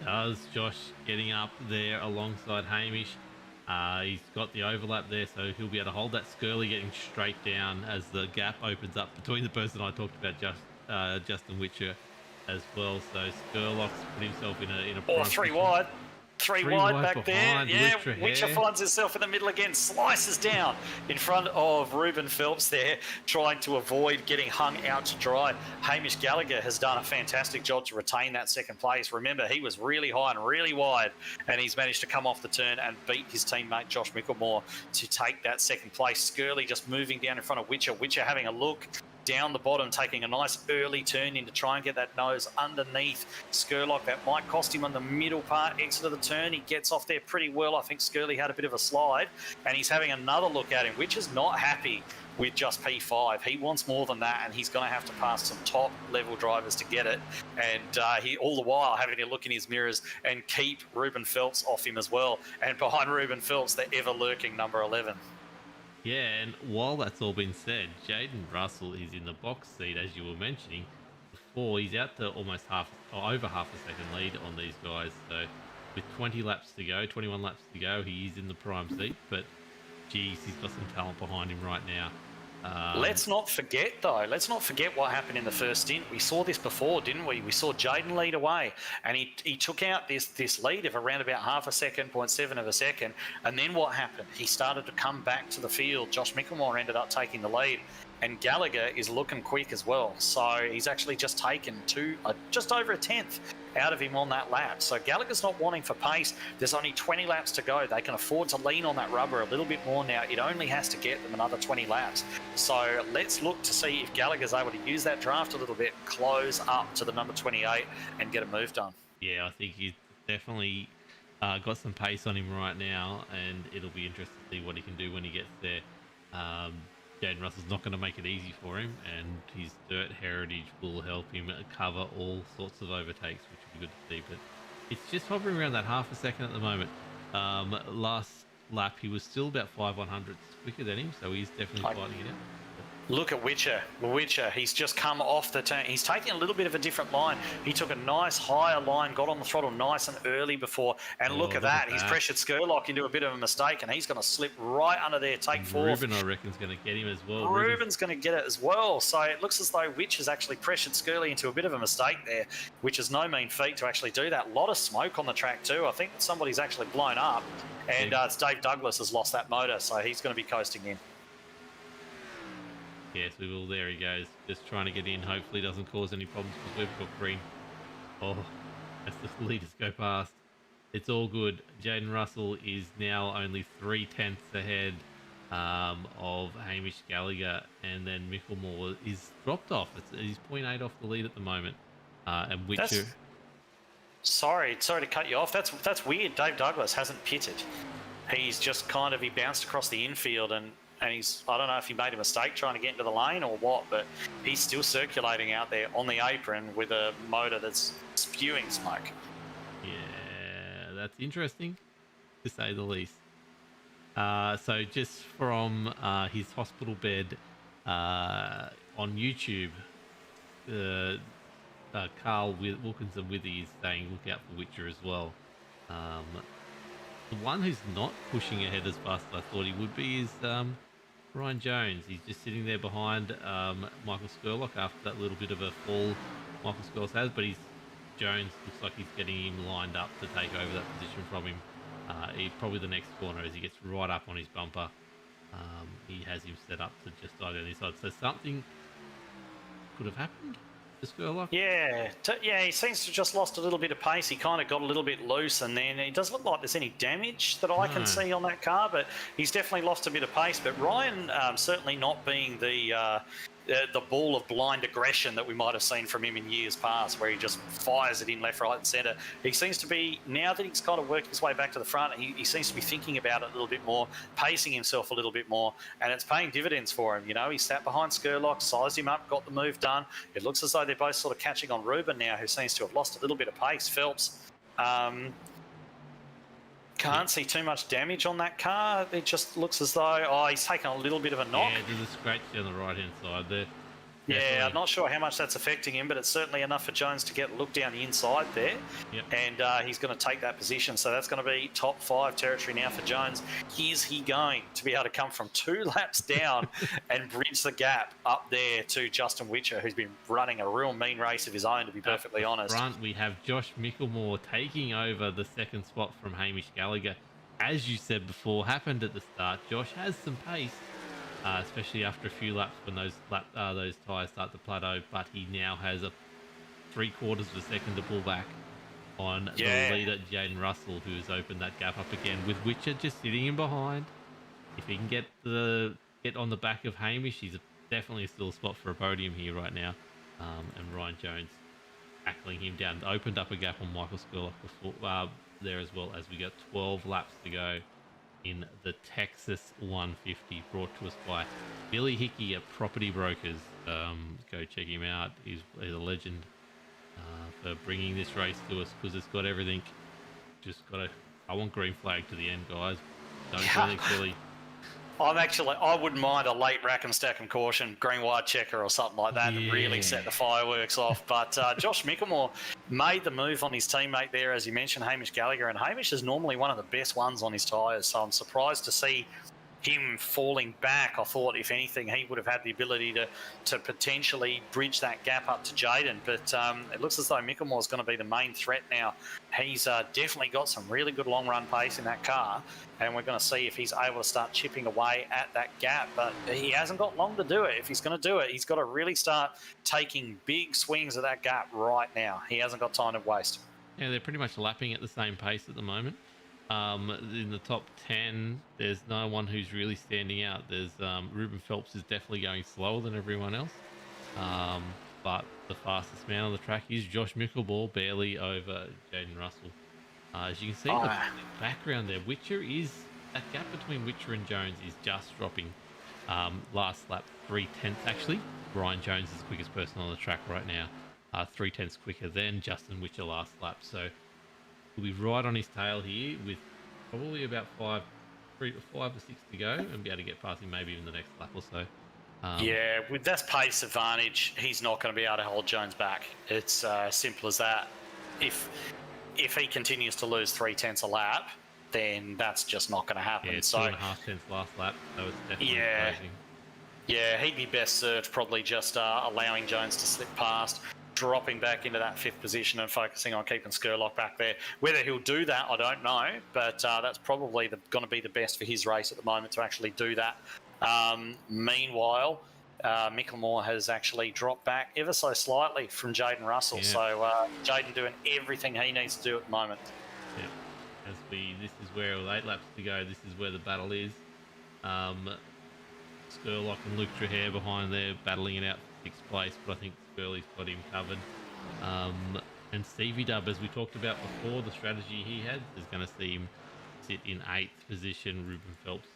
Does Josh getting up there alongside Hamish. He's got the overlap there, so he'll be able to hold that Skurley getting straight down as the gap opens up between the person I talked about, Justin Witcher, as well. So Skurlock's put himself in a prime 3 position. wide. Three wide back there. Yeah, Luke Witcher Trahair finds himself in the middle again, slices down in front of Ruben Phelps there, trying to avoid getting hung out to dry. Hamish Gallagher has done a fantastic job to retain that second place. Remember, he was really high and really wide, and he's managed to come off the turn and beat his teammate Josh Micklemore to take that second place. Skurley just moving down in front of Witcher. Witcher having a look down the bottom, taking a nice early turn in to try and get that nose underneath Skurlock. That might cost him on the middle part, exit of the turn. He gets off there pretty well. I think Skurley had a bit of a slide, and he's having another look at him, which is not happy with just P5. He wants more than that, and he's going to have to pass some top-level drivers to get it. And he, all the while, having a look in his mirrors and keep Ruben Phelps off him as well. And behind Ruben Phelps, the ever-lurking number 11. Yeah, and while that's all been said, Jaden Russell is in the box seat, as you were mentioning before. He's out to almost over half a second lead on these guys. So with 20 laps to go, 21 laps to go, he is in the prime seat. But geez, he's got some talent behind him right now. Let's not forget, though. Let's not forget what happened in the first stint. We saw this before, didn't we? We saw Jaden lead away, and he took out this lead of around about half a second, 0.7 of a second. And then what happened? He started to come back to the field. Josh Micklemore ended up taking the lead. and Gallagher is looking quick as well. So he's actually just taken just over a tenth out of him on that lap. So Gallagher's not wanting for pace. There's only 20 laps to go. They can afford to lean on that rubber a little bit more now. It only has to get them another 20 laps. So let's look to see if Gallagher's able to use that draft a little bit, close up to the number 28 and get a move done. Yeah, I think he's definitely got some pace on him right now, and it'll be interesting to see what he can do when he gets there. Jaden Russell's not going to make it easy for him, and his dirt heritage will help him cover all sorts of overtakes, which will be good to see. But it's just hovering around that half a second at the moment. Last lap, he was still about 5/100ths quicker than him, so he's definitely fighting it out. Look at Witcher. He's just come off the turn. He's taking a little bit of a different line. He took a nice higher line, got on the throttle nice and early before, and look at that. He's pressured Skurlock into a bit of a mistake, and he's going to slip right under there, take fourth. Ruben, I reckon, is going to get him as well. Ruben's going to get it as well. So it looks as though Witch has actually pressured Skurly into a bit of a mistake there, which is no mean feat to actually do that. A lot of smoke on the track too. I think somebody's actually blown up, and it's Dave Douglas has lost that motor, so he's going to be coasting in. Yes, we will. There he goes. Just trying to get in. Hopefully doesn't cause any problems because we've got green. Oh, as the leaders go past. It's all good. Jaden Russell is now only 0.3 ahead of Hamish Gallagher. And then Mickelmore is dropped off. He's 0.8 off the lead at the moment. And Witcher... Sorry to cut you off. That's weird. Dave Douglas hasn't pitted. He's just he bounced across the infield and I don't know if he made a mistake trying to get into the lane or what, but he's still circulating out there on the apron with a motor that's spewing smoke. Yeah, that's interesting, to say the least. So just from his hospital bed on YouTube, Carl Wilkinson Withy is saying look out for Witcher as well. The one who's not pushing ahead as fast as I thought he would be is Ryan Jones. He's just sitting there behind Michael Skurlock after that little bit of a fall Michael Skurlock has, but Jones looks like he's getting him lined up to take over that position from him. Probably the next corner as he gets right up on his bumper. He has him set up to just dive down his side. So something could have happened to Skurlock. Yeah, he seems to have just lost a little bit of pace. He kind of got a little bit loose, and then it doesn't look like there's any damage that I can see on that car, but he's definitely lost a bit of pace. But Ryan certainly not being the ball of blind aggression that we might have seen from him in years past, where he just fires it in left, right and centre. He seems to be, now that he's kind of worked his way back to the front, he seems to be thinking about it a little bit more, pacing himself a little bit more, and it's paying dividends for him. You know, he sat behind Skurlock, sized him up, got the move done. It looks as though they're both sort of catching on Ruben now, who seems to have lost a little bit of pace. Phelps can't see too much damage on that car. It just looks as though, he's taken a little bit of a knock. Yeah, there's a scratch down the right-hand side there. Yeah, Definitely. I'm not sure how much that's affecting him, but it's certainly enough for Jones to get a look down the inside there. Yep. And he's going to take that position. So that's going to be top 5 territory now for Jones. Is he going to be able to come from 2 laps down and bridge the gap up there to Justin Witcher, who's been running a real mean race of his own, to be perfectly honest? Front, we have Josh Mickelmore taking over the second spot from Hamish Gallagher. As you said before, happened at the start. Josh has some pace. Especially after a few laps when those tyres start to plateau, but he now has a 3/4 of a second to pull back on the leader, Jaden Russell, who has opened that gap up again, with Witcher just sitting in behind. If he can get on the back of Hamish, he's definitely still a spot for a podium here right now. And Ryan Jones tackling him down, opened up a gap on Michael Skurlock before there as well, as we got 12 laps to go in the Texas 150, brought to us by Billy Hickey at Property Brokers. Go check him out. He's a legend for bringing this race to us, because it's got everything. I want green flag to the end, guys. Don't do anything silly. I wouldn't mind a late rack and stack and caution, green wide checker or something like that to really set the fireworks off. But Josh Mickelmore made the move on his teammate there, as you mentioned, Hamish Gallagher, and Hamish is normally one of the best ones on his tyres, so I'm surprised to see him falling back, I thought, if anything, he would have had the ability to potentially bridge that gap up to Jaden. But it looks as though Micklemore's going to be the main threat now. He's definitely got some really good long-run pace in that car, and we're going to see if he's able to start chipping away at that gap. But he hasn't got long to do it. If he's going to do it, he's got to really start taking big swings at that gap right now. He hasn't got time to waste. Yeah, they're pretty much lapping at the same pace at the moment. In the top 10, there's no one who's really standing out. There's Ruben Phelps is definitely going slower than everyone else. But the fastest man on the track is Josh Mickleball, barely over Jaden Russell. As you can see in the background there, that gap between Witcher and Jones is just dropping. Last lap, 3/10 actually. Ryan Jones is the quickest person on the track right now. 3/10 quicker than Justin Witcher last lap. So he'll be right on his tail here with probably about 5 or 6 to go and be able to get past him maybe even the next lap or so. Yeah, with that pace advantage, he's not going to be able to hold Jones back. It's simple as that. If he continues to lose 3/10 a lap, then that's just not going to happen. Yeah, so 2.5 tenths last lap, so it's definitely closing. Yeah, he'd be best served probably just allowing Jones to slip past, dropping back into that 5th position and focusing on keeping Skurlock back there. Whether he'll do that, I don't know, but that's probably going to be the best for his race at the moment to actually do that. Meanwhile, Micklemore has actually dropped back ever so slightly from Jaden Russell. Yeah. So Jaden doing everything he needs to do at the moment. Yeah, this is where 8 laps to go. This is where the battle is. Skurlock and Luke Trahair behind there battling it out for 6th place, but I think Skurley's got him covered. And Stevie Dub, as we talked about before, the strategy he had is going to see him sit in 8th position. Ruben Phelps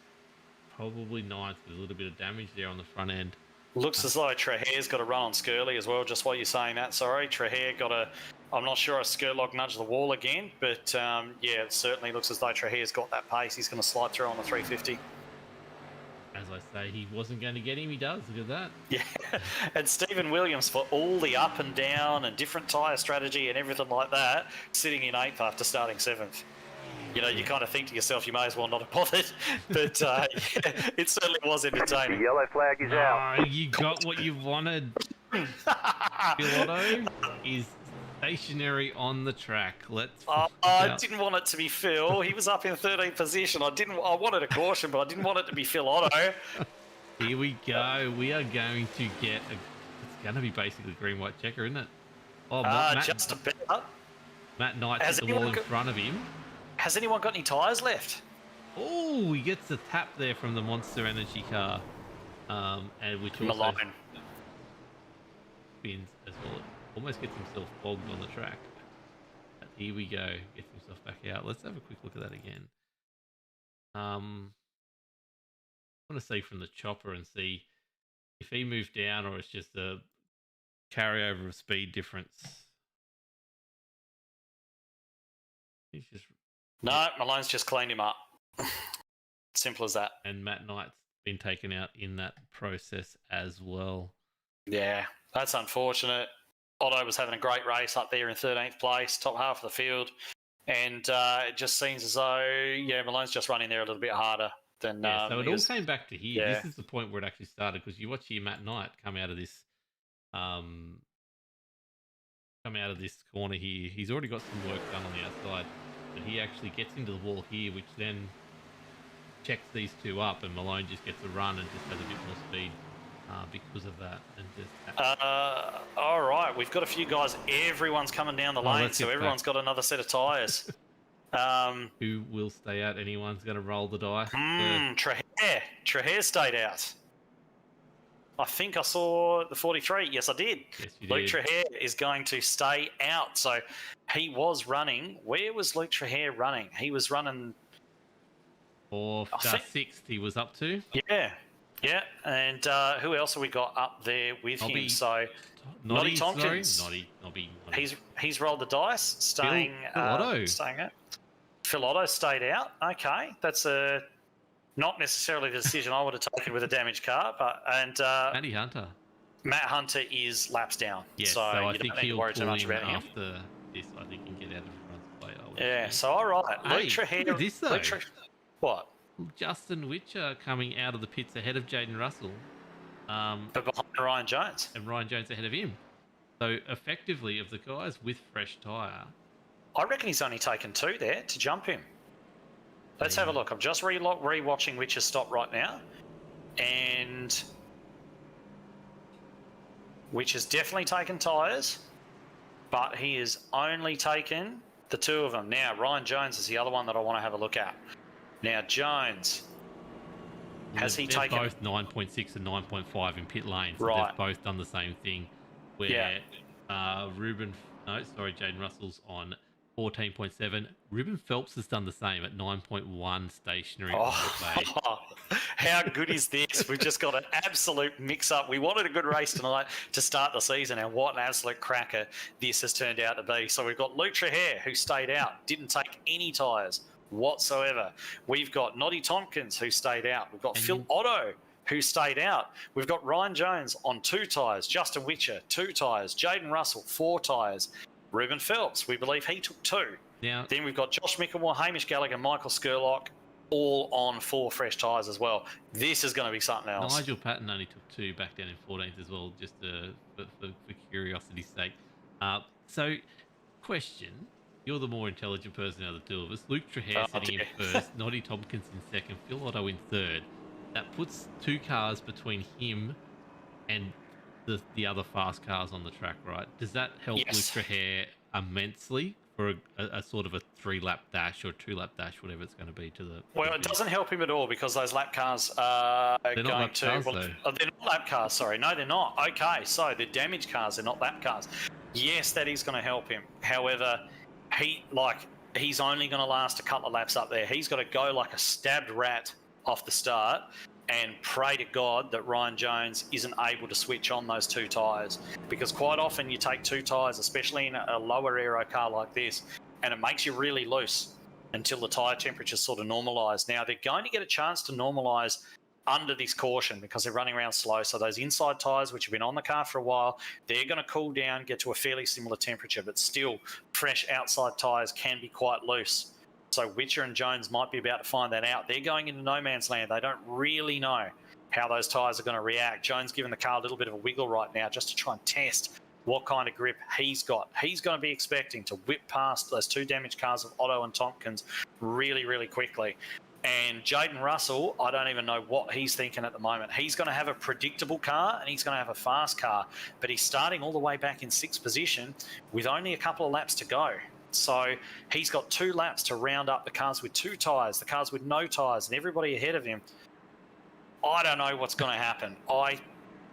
probably 9th with a little bit of damage there on the front end. Looks as though Trahair's got a run on Skurley as well, just while you're saying that. Sorry, Trahair got a... I'm not sure if Skurlock nudged the wall again, but yeah, it certainly looks as though Trahair's got that pace. He's going to slide through on the 350. As I say, he wasn't going to get him. He does. Look at that. Yeah. And Stephen Williams, for all the up and down and different tyre strategy and everything like that, sitting in 8th after starting 7th. You know, you kind of think to yourself, you may as well not have bothered. But yeah, it certainly was entertaining. The yellow flag is out. You got what you wanted. Phil is stationary on the track. I didn't want it to be Phil. He was up in 13th position. I wanted a caution, but I didn't want it to be Phil Otto. Here we go. We are going to get it's going to be basically green-white checker, isn't it? Oh, just about. Matt Knight's at the wall in front of him. Has anyone got any tyres left? Oh, he gets a tap there from the Monster Energy car. And which also Malone spins as well. Almost gets himself bogged on the track. But here we go. Gets himself back out. Let's have a quick look at that again. I want to see from the chopper and see if he moved down or it's just a carryover of speed difference. He's just... No, Malone's just cleaned him up. Simple as that. And Matt Knight's been taken out in that process as well. Yeah, that's unfortunate. Otto was having a great race up there in 13th place, top half of the field. And it just seems as though, yeah, Malone's just running there a little bit harder than... so it all came back to here. Yeah. This is the point where it actually started, because you watch here Matt Knight come out of this corner here. He's already got some work done on the outside, but he actually gets into the wall here, which then checks these two up, and Malone just gets a run and just has a bit more speed because of that. And just all right, we've got a few guys. Everyone's coming down the lane, so everyone's got another set of tyres. Who will stay out? Anyone's going to roll the dice? Trahair stayed out. I think I saw the 43. Yes, I did. Yes, you Luke did. Trahair is going to stay out. So he was running. Where was Luke Trahair running? He was running... Sixth he was up to. Yeah. Yeah. And who else have we got up there with him? So Noddy Tompkins. Noddy. He's rolled the dice, staying out. Phil Otto stayed out. Okay. That's not necessarily the decision I would have taken with a damaged car, but Matty Hunter. Matt Hunter is laps down. Yes, so I you think don't need to worry too much about him. After this, I think he can get out of the front play. Yeah, so all right. Hey, Luke Trahair. look at this though. What? Justin Witcher coming out of the pits ahead of Jaden Russell, But behind Ryan Jones. and Ryan Jones ahead of him. So effectively, of the guys with fresh tyre, I reckon he's only taken 2 there to jump him. Let's have a look. I'm just re-watching Witcher's stop right now. And Witcher's definitely taken tyres, but he has only taken the 2 of them. Now, Ryan Jones is the other one that I want to have a look at. Now, Jones, has he they're taken... both 9.6 and 9.5 in pit lanes. Right. They've both done the same thing. Where Jaden Russell's on 14.7. Ruben Phelps has done the same at 9.1 stationary on the day. How good is this? We've just got an absolute mix-up. We wanted a good race tonight to start the season, and what an absolute cracker this has turned out to be. So we've got Luke Trahair, who stayed out, didn't take any tyres whatsoever. We've got Noddy Tompkins, who stayed out. We've got Phil Otto, who stayed out. We've got Ryan Jones on 2 tyres, Justin Witcher, 2 tyres, Jaden Russell, 4 tyres, Ruben Phelps, we believe he took 2. Now, Then we've got Josh Mickelmore, Hamish Gallagher, Michael Skurlock, all on 4 fresh tyres as well. This is going to be something else. Nigel Patton only took 2 back down in 14th as well, just for curiosity's sake. So, question. You're the more intelligent person out of the 2 of us. Luke Trahair sitting in first, Noddy Tompkins in second, Phil Otto in third. That puts 2 cars between him and the other fast cars on the track, right? Does that help Luke Trahair immensely for a sort of a 3-lap dash or 2-lap dash, whatever it's going to be to the... Well, it doesn't help him at all because those lap cars are They're not lap cars, though. They're not lap cars, sorry. No, they're not. Okay, so they're damaged cars, they're not lap cars. Yes, that is going to help him. However, he's only going to last a couple of laps up there. He's got to go like a stabbed rat off the start and pray to God that Ryan Jones isn't able to switch on those 2 tyres, because quite often you take 2 tyres, especially in a lower aero car like this, and it makes you really loose until the tyre temperatures sort of normalise. Now, they're going to get a chance to normalise under this caution because they're running around slow, so those inside tyres, which have been on the car for a while, they're going to cool down, get to a fairly similar temperature, but still, fresh outside tyres can be quite loose. So Witcher and Jones might be about to find that out. They're going into no man's land. They don't really know how those tyres are going to react. Jones giving the car a little bit of a wiggle right now just to try and test what kind of grip he's got. He's going to be expecting to whip past those 2 damaged cars of Otto and Tompkins really, really quickly. And Jaden Russell, I don't even know what he's thinking at the moment. He's going to have a predictable car and he's going to have a fast car, but he's starting all the way back in 6th position with only a couple of laps to go. So he's got 2 laps to round up the cars with 2 tyres, the cars with no tyres, and everybody ahead of him. I don't know what's going to happen.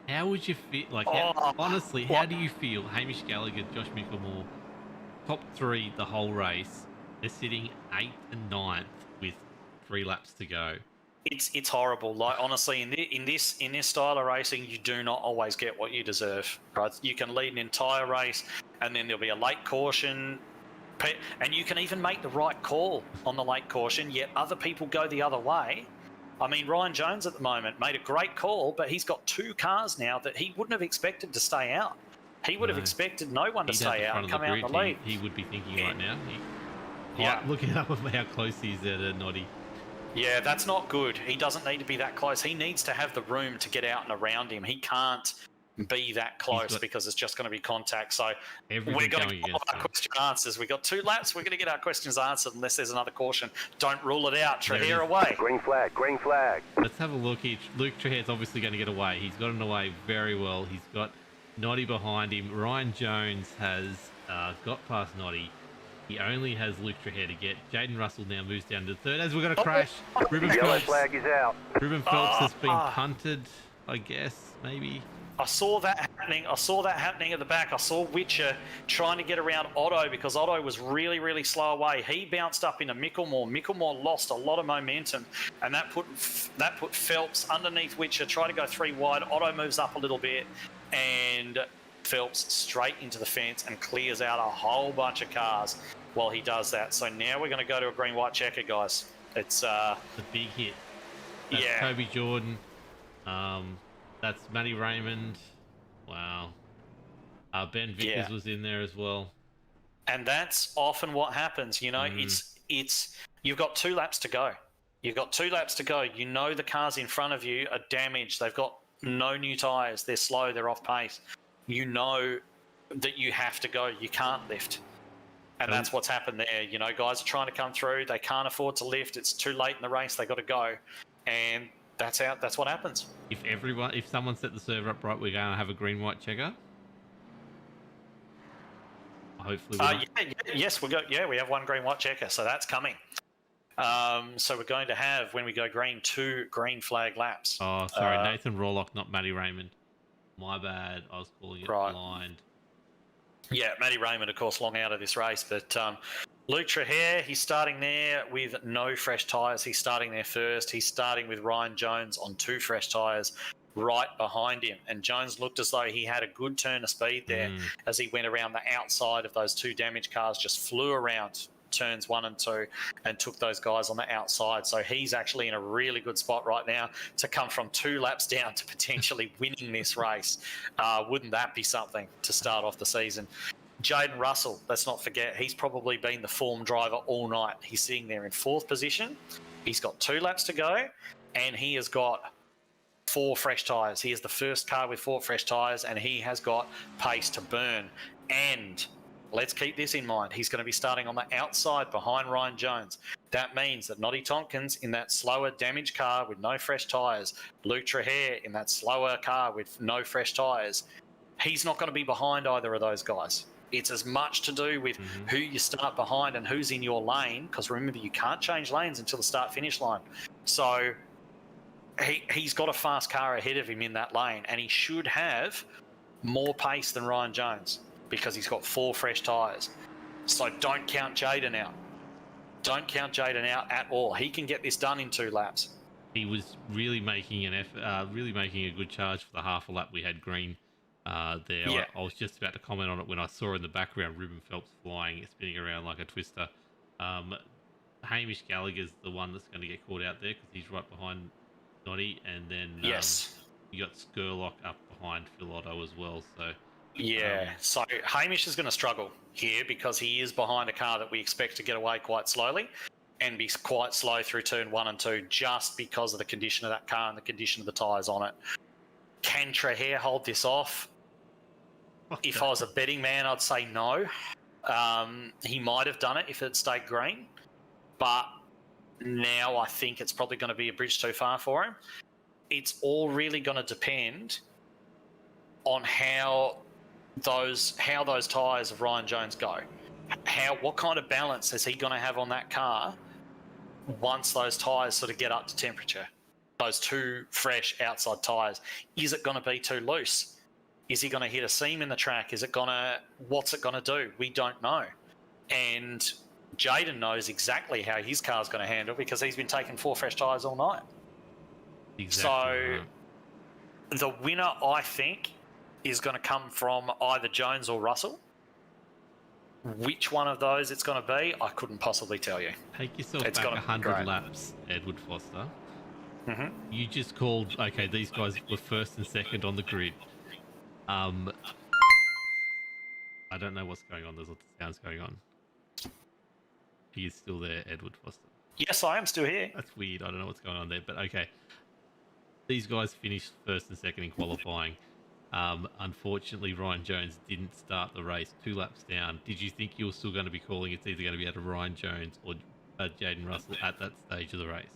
How would you feel? Honestly, how do you feel? Hamish Gallagher, Josh Mickelmore, top 3 the whole race. They're sitting 8th and 9th with 3 laps to go. It's horrible. Like, honestly, in this style of racing, you do not always get what you deserve. Right? You can lead an entire race, and then there'll be a late caution. And you can even make the right call on the late caution, yet other people go the other way. I mean, Ryan Jones at the moment made a great call, but he's got 2 cars now that he wouldn't have expected to stay out. He would have expected no one to stay out and come out in the lead. He would be thinking right now. Yeah. Looking up how close he is at Noddy. Yeah, that's not good. He doesn't need to be that close. He needs to have the room to get out and around him. He can't be that close because it's just going to be contact. So we're going to get our question answers. We've got 2 laps. We're going to get our questions answered unless there's another caution. Don't rule it out. Trahair away. Green flag, green flag. Let's have a look here. Luke Trahair's obviously going to get away. He's gotten away very well. He's got Noddy behind him. Ryan Jones has got past Noddy. He only has Luke Trahair to get. Jaden Russell now moves down to 3rd. As we've got a crash, Ruben Yellow Phelps. flag is out. Ruben Phelps has been punted, I guess, maybe. I saw that happening. I saw that happening at the back. I saw Witcher trying to get around Otto because Otto was really, really slow away. He bounced up into Mickelmore. Mickelmore lost a lot of momentum, and that put Phelps underneath Witcher. Try to go 3 wide. Otto moves up a little bit, and Phelps straight into the fence and clears out a whole bunch of cars while he does that. So now we're going to go to a green-white checker, guys. It's a big hit. That's Kobe Jordan. That's Matty Raymond. Wow. Ben Vickers was in there as well. And that's often what happens. You know, it's you've got 2 laps to go. You've got 2 laps to go. You know the cars in front of you are damaged. They've got no new tyres. They're slow. They're off pace. You know that you have to go. You can't lift. And that's what's happened there. You know, guys are trying to come through. They can't afford to lift. It's too late in the race. They got to go. And that's what happens. If someone set the server up right, we're going to have a green-white checker. Hopefully. Yes, we have 1 green-white checker. So that's coming. So we're going to have, when we go green, 2 green flag laps. Oh, sorry, Nathan Rawlock, not Matty Raymond. My bad. I was calling it blind. Yeah, Matty Raymond, of course, long out of this race. But Luke Trahere, he's starting there with no fresh tyres. He's starting there first. He's starting with Ryan Jones on 2 fresh tyres right behind him. And Jones looked as though he had a good turn of speed there as he went around the outside of those 2 damaged cars, just flew around turns 1 and 2 and took those guys on the outside. So he's actually in a really good spot right now to come from 2 laps down to potentially winning this race. Wouldn't that be something to start off the season? Jaden Russell, let's not forget, he's probably been the form driver all night. He's sitting there in 4th position. He's got 2 laps to go, and he has got 4 fresh tyres. He is the first car with 4 fresh tyres, and he has got pace to burn. And let's keep this in mind. He's going to be starting on the outside behind Ryan Jones. That means that Noddy Tompkins in that slower, damaged car with no fresh tyres, Luke Trahere in that slower car with no fresh tyres, he's not going to be behind either of those guys. It's as much to do with who you start behind and who's in your lane, because remember, you can't change lanes until the start-finish line. So he's got a fast car ahead of him in that lane, and he should have more pace than Ryan Jones, because he's got 4 fresh tyres. So don't count Jaden out. Don't count Jaden out at all. He can get this done in 2 laps. He was really making an effort, really making a good charge for the half a lap we had green there. Yeah. I was just about to comment on it when I saw in the background Ruben Phelps flying, spinning around like a twister. Hamish Gallagher's the one that's going to get caught out there because he's right behind Noddy, and then you got Skurlock up behind Phil Otto as well. So so Hamish is going to struggle here because he is behind a car that we expect to get away quite slowly and be quite slow through turn 1 and 2 just because of the condition of that car and the condition of the tyres on it. Can Trahere hold this off? If I was a betting man, I'd say no. He might have done it if it stayed green, but now I think it's probably going to be a bridge too far for him. It's all really going to depend on how those tyres of Ryan Jones go. What kind of balance is he going to have on that car once those tyres sort of get up to temperature? Those 2 fresh outside tyres. Is it going to be too loose? Is he going to hit a seam in the track? What's it going to do? We don't know. And Jaden knows exactly how his car's going to handle because he's been taking 4 fresh tyres all night. Exactly. So the winner, I think, is going to come from either Jones or Russell. Which one of those it's going to be, I couldn't possibly tell you. Take yourself back 100 laps, Edward Foster. You just called, okay, these guys were first and second on the grid. I don't know what's going on. There's lots of sounds going on. He is still there, Edward Foster. Yes, I am still here. That's weird. I don't know what's going on there, but okay. These guys finished first and second in qualifying. Unfortunately, Ryan Jones didn't start the race 2 laps down. Did you think you were still going to be calling it's either going to be out of Ryan Jones or Jaden Russell at that stage of the race?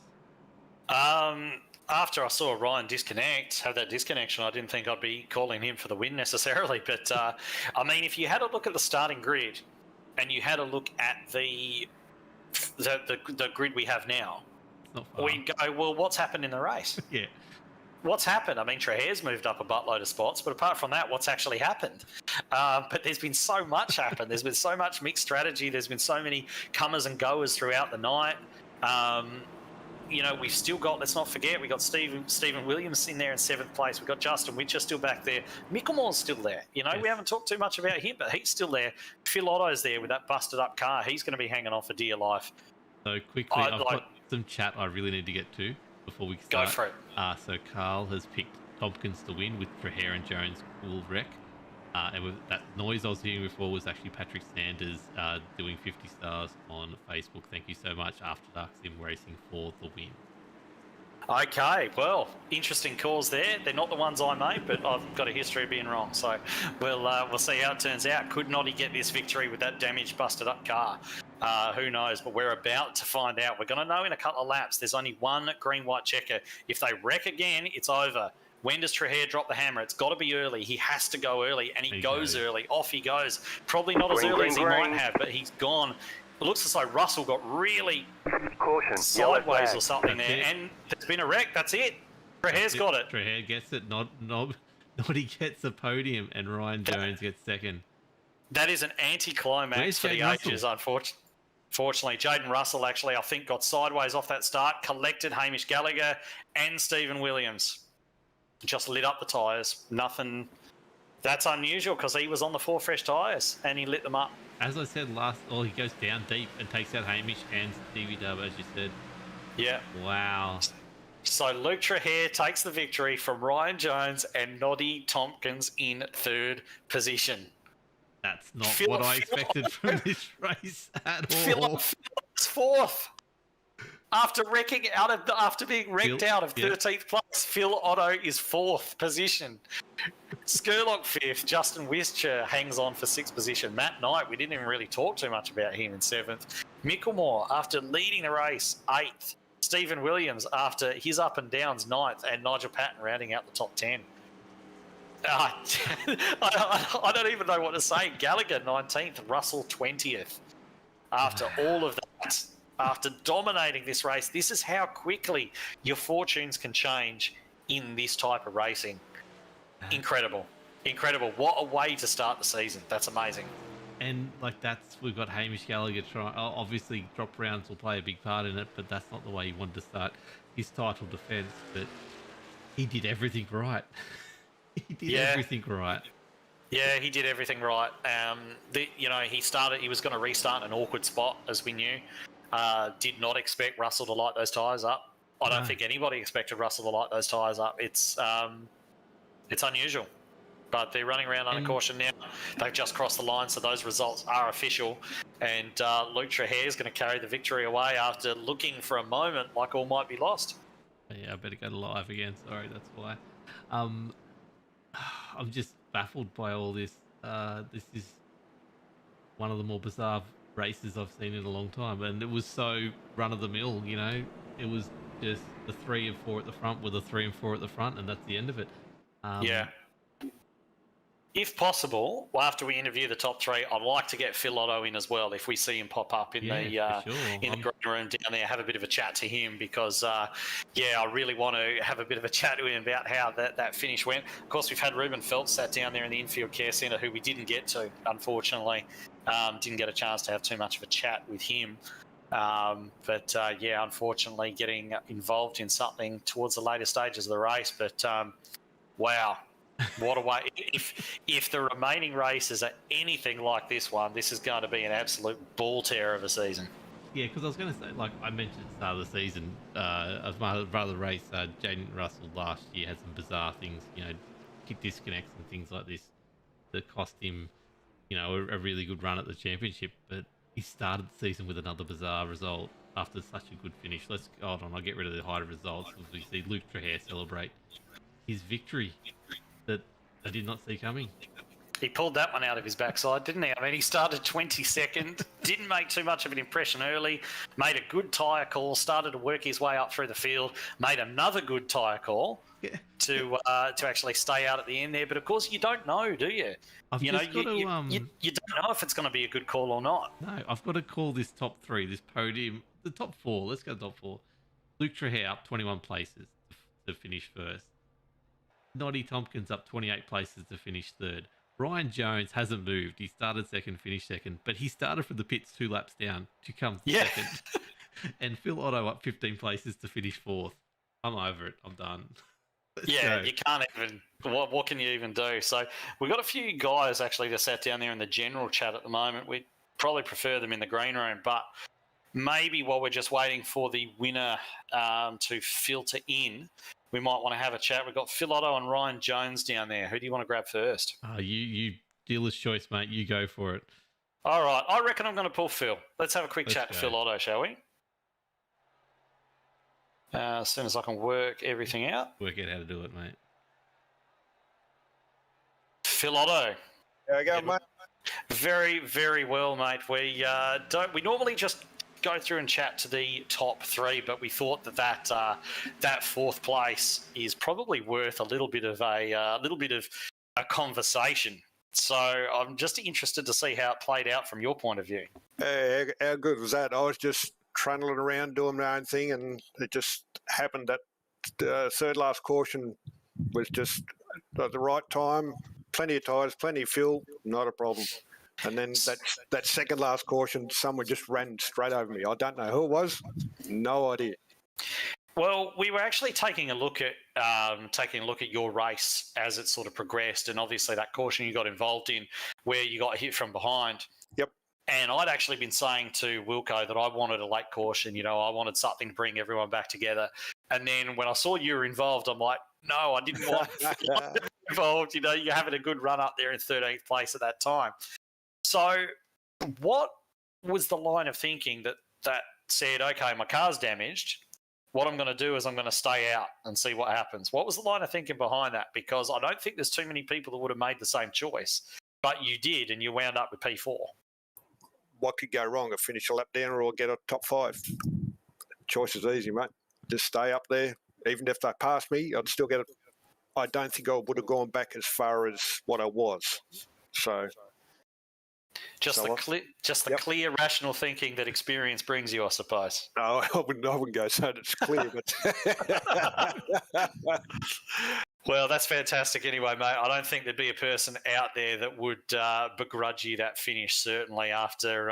After I saw Ryan have that disconnection, I didn't think I'd be calling him for the win necessarily. But, I mean, if you had a look at the starting grid and you had a look at the grid we have now, we'd go, well, what's happened in the race? Yeah. What's happened? I mean, Trahare's moved up a buttload of spots, but apart from that, what's actually happened? But there's been so much happen. There's been so much mixed strategy. There's been so many comers and goers throughout the night. You know, we've still got, let's not forget, we got Stephen Williams in there in 7th place. We've got Justin Witcher still back there. Mickelmore's still there. You know, we haven't talked too much about him, but he's still there. Phil Otto's there with that busted up car. He's going to be hanging on for dear life. So quickly, I've got some chat I really need to get to before we start. Go for it. So Carl has picked Tompkins to win with Trahere and Jones full wreck. That noise I was hearing before was actually Patrick Sanders doing 50 stars on Facebook. Thank you so much, After Dark Sim Racing, for the win. Okay, well, interesting calls there. They're not the ones I made, but I've got a history of being wrong. So we'll see how it turns out. Could Noddy get this victory with that damaged, busted up car? Who knows? But we're about to find out. We're going to know in a couple of laps. There's only one green-white checker. If they wreck again, it's over. When does Trehair drop the hammer? It's got to be early. He has to go early, and he goes early. Off he goes. Probably not as early as he might have, but he's gone. It looks as though Russell got really sideways or something there, and there's been a wreck. That's it. Trehair's got it. Trehair gets it. Noddy gets a podium, and Ryan Jones gets second. That is an anticlimax for the ages, unfortunately. Jaden Russell actually, I think, got sideways off that start, collected Hamish Gallagher and Stephen Williams. Just lit up the tyres. Nothing. That's unusual because he was on the 4 fresh tyres and he lit them up. As I said he goes down deep and takes out Hamish and Stevie Dub, as you said. Yeah. Wow. So Luke Trehair takes the victory from Ryan Jones and Noddy Tompkins in 3rd position. That's not what I expected from this race at all. Phil's 4th. After being wrecked out of 13th place, Phil Otto is 4th position. Skurlock 5th. Justin Wischer hangs on for 6th position. Matt Knight, we didn't even really talk too much about him in 7th. Micklemore, after leading the race, 8th. Stephen Williams, after his up and downs, 9th. And Nigel Patton rounding out the top 10. I don't even know what to say. Gallagher, 19th. Russell, 20th. After all of that, after dominating this race, this is how quickly your fortunes can change in this type of racing. Incredible. What a way to start the season. That's amazing. And we've got Hamish Gallagher trying. Obviously, drop rounds will play a big part in it, but that's not the way he wanted to start his title defence. But he did everything right. Everything right. Yeah, he did everything right. He was going to restart in an awkward spot, as we knew. Did not expect Russell to light those tyres up. I don't think anybody expected Russell to light those tyres up. It's unusual. But they're running around under caution now. They've just crossed the line, so those results are official. And Luke Trehair is going to carry the victory away after looking for a moment like all might be lost. Yeah, I better go to live again. Sorry, that's why. I'm just baffled by all this. This is one of the more bizarre races I've seen in a long time, and it was so run-of-the-mill, It was just the 3 and 4 at the front with a 3 and 4 at the front, and that's the end of it. If possible, after we interview the top 3, I'd like to get Phil Otto in as well. If we see him pop up in the green room down there, have a bit of a chat to him because, I really want to have a bit of a chat to him about how that finish went. Of course, we've had Ruben Phelps sat down there in the infield care centre, who we didn't get to, unfortunately. Didn't get a chance to have too much of a chat with him. Unfortunately, getting involved in something towards the later stages of the race. But wow. What a way. If the remaining races are anything like this one, this is going to be an absolute ball tear of a season. Yeah, because I was going to say, like I mentioned at the start of the season, of my brother race, Jaden Russell last year had some bizarre things, kick disconnects and things like this that cost him, a really good run at the championship. But he started the season with another bizarre result after such a good finish. Hold on, I'll get rid of the high results. We see Luke Trehair celebrate his victory that I did not see coming. He pulled that one out of his backside, didn't he? I mean, he started 22nd, didn't make too much of an impression early, made a good tyre call, started to work his way up through the field, made another good tyre call to actually stay out at the end there. But of course, you don't know, do you? You don't know if it's going to be a good call or not. No, I've got to call this top 3, this podium, the top 4. Let's go top 4. Luke Trehair up 21 places to finish first. Noddy Tompkins up 28 places to finish third. Ryan Jones hasn't moved. He started second, finished second, but he started from the pits 2 laps down to come second. And Phil Otto up 15 places to finish 4th. I'm over it. I'm done. Let's go. You can't even. What can you even do? So we've got a few guys actually that sat down there in the general chat at the moment. We'd probably prefer them in the green room, but maybe while we're just waiting for the winner to filter in, we might want to have a chat. We've got Phil Otto and Ryan Jones down there. Who do you want to grab first? You dealer's choice, mate. You go for it. All right, I reckon I'm going to pull Phil. Let's have a quick chat to go. Phil Otto, shall we? As soon as I can work everything out. Work out how to do it, mate. Phil Otto. There we go, mate. Very, very well, mate. We normally just go through and chat to the top three, but we thought that fourth place is probably worth a little bit of a conversation. So I'm just interested to see how it played out from your point of view. How good was that? I was just trundling around doing my own thing, and it just happened that the third last caution was just at the right time. Plenty of tyres, plenty of fuel, not a problem. And then that second last caution, someone just ran straight over me. I don't know who it was, no idea. Well, we were actually taking a look at your race as it sort of progressed, and obviously that caution you got involved in, where you got hit from behind. Yep. And I'd actually been saying to Wilco that I wanted a late caution. You know, I wanted something to bring everyone back together. And then when I saw you were involved, I'm like, no, I didn't want to be involved. You know, you're having a good run up there in 13th place at that time. So what was the line of thinking that said, okay, my car's damaged. What I'm going to do is I'm going to stay out and see what happens. What was the line of thinking behind that? Because I don't think there's too many people that would have made the same choice, but you did, and you wound up with P4. What could go wrong? I finish a lap down or get a top 5. Choice is easy, mate. Just stay up there. Even if they passed me, I'd still get it. I don't think I would have gone back as far as what I was. So... Just the clear, rational thinking that experience brings you, I suppose. No, I wouldn't go so it's clear, but Well, that's fantastic anyway, mate. I don't think there'd be a person out there that would begrudge you that finish, certainly after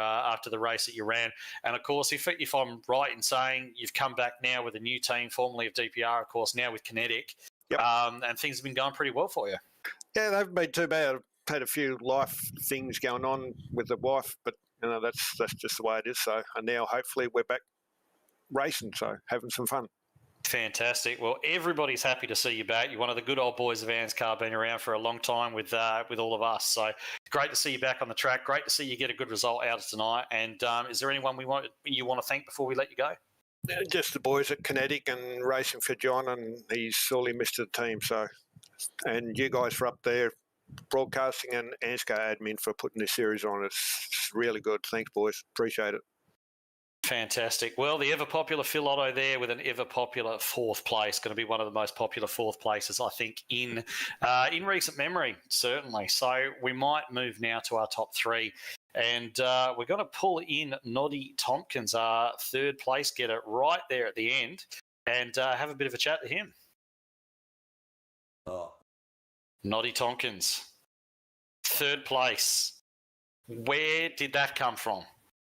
the race that you ran. And of course, if I'm right in saying you've come back now with a new team, formerly of DPR, of course, now with Kinetic, yep. And things have been going pretty well for you. Yeah, they haven't been too bad. I've had a few life things going on with the wife, but you know that's just the way it is. So, and now hopefully we're back racing, so having some fun. Fantastic. Well, everybody's happy to see you back. You're one of the good old boys of ANZCAR, been around for a long time with all of us. So great to see you back on the track. Great to see you get a good result out of tonight. And is there anyone you want to thank before we let you go? Just the boys at Kinetic and racing for John, and he's sorely missed the team. So, and you guys for up there, broadcasting and ANZCAR admin for putting this series on. It's really good. Thanks, boys. Appreciate it. Fantastic. Well, the ever-popular Phil Otto there with an ever-popular fourth place. Going to be one of the most popular fourth places, I think, in recent memory, certainly. So we might move now to our top three. And we're going to pull in Noddy Tompkins, our third place getter, right there at the end, and have a bit of a chat to him. Oh. Noddy Tompkins, third place. Where did that come from?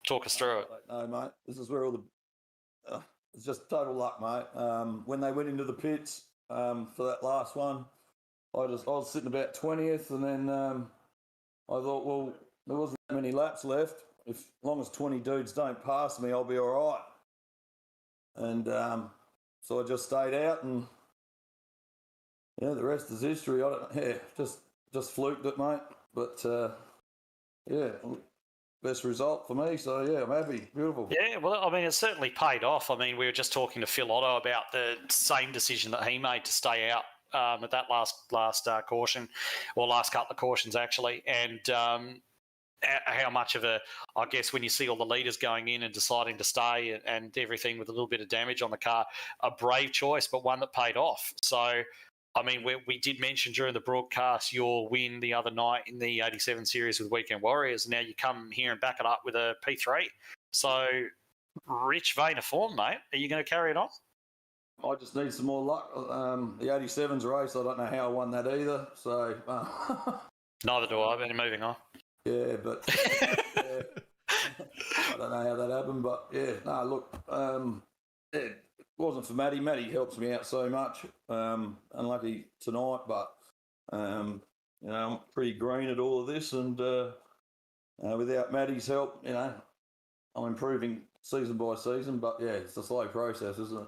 Talk us through it. No, mate. This is where all the... it's just total luck, mate. When they went into the pits for that last one, I was sitting about 20th, and then I thought, well, there wasn't that many laps left. As long as 20 dudes don't pass me, I'll be all right. And so I just stayed out, and yeah, the rest is history. Just fluked it, mate. But yeah, best result for me. So yeah, I'm happy. Beautiful. Yeah, well, I mean, it certainly paid off. I mean, we were just talking to Phil Otto about the same decision that he made to stay out at that last caution, or last couple of cautions actually, and how much of a, I guess, when you see all the leaders going in and deciding to stay and everything with a little bit of damage on the car, a brave choice, but one that paid off. So, I mean, we did mention during the broadcast your win the other night in the 87 series with Weekend Warriors. And now you come here and back it up with a P3. So, rich vein of form, mate. Are you going to carry it on? I just need some more luck. The 87's race, I don't know how I won that either. So, neither do I, but moving on. Yeah, but yeah, I don't know how that happened, but yeah, no, look, yeah, it wasn't for Matty. Matty helps me out so much. Unlucky tonight, but you know, I'm pretty green at all of this, and without Matty's help, you know, I'm improving season by season. But yeah, it's a slow process, isn't it?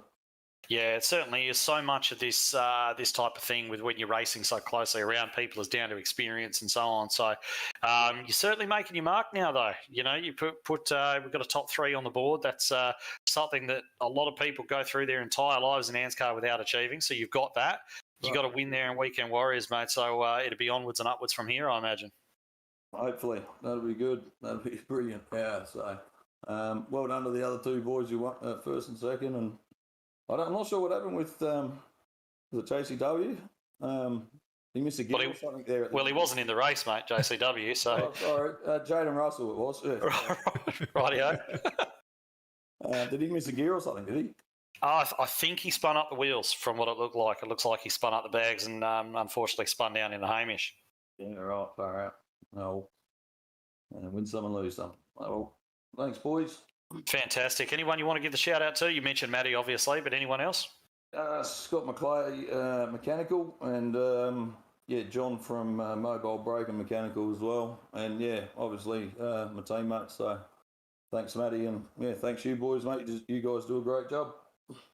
Yeah, it certainly is. So much of this this type of thing with when you're racing so closely around people is down to experience and so on. So you're certainly making your mark now, though. You know, you put we've got a top 3 on the board. That's something that a lot of people go through their entire lives in ANZCAR without achieving. So you've got that. You got to win there in Weekend Warriors, mate. So it'll be onwards and upwards from here, I imagine. Hopefully, that'll be good. That'll be brilliant. Yeah. So, well done to the other 2 boys who won first and second. And I'm not sure what happened with was it JCW. He missed a gear or something there. Well, he wasn't in the race, mate. JCW. So sorry, Jaden Russell it was. Yeah. Rightio. Did he miss a gear or something? Did he? I think he spun up the wheels from what it looked like. It looks like he spun up the bags and unfortunately spun down in the Hamish. Yeah, right, far out. No. Win some and lose some. Oh, thanks, boys. Fantastic. Anyone you want to give the shout out to? You mentioned Matty, obviously, but anyone else? Scott McClay, Mechanical, and John from Mobile Brake and Mechanical as well. And obviously my teammates. So thanks, Matty, and thanks you boys, mate. You guys do a great job.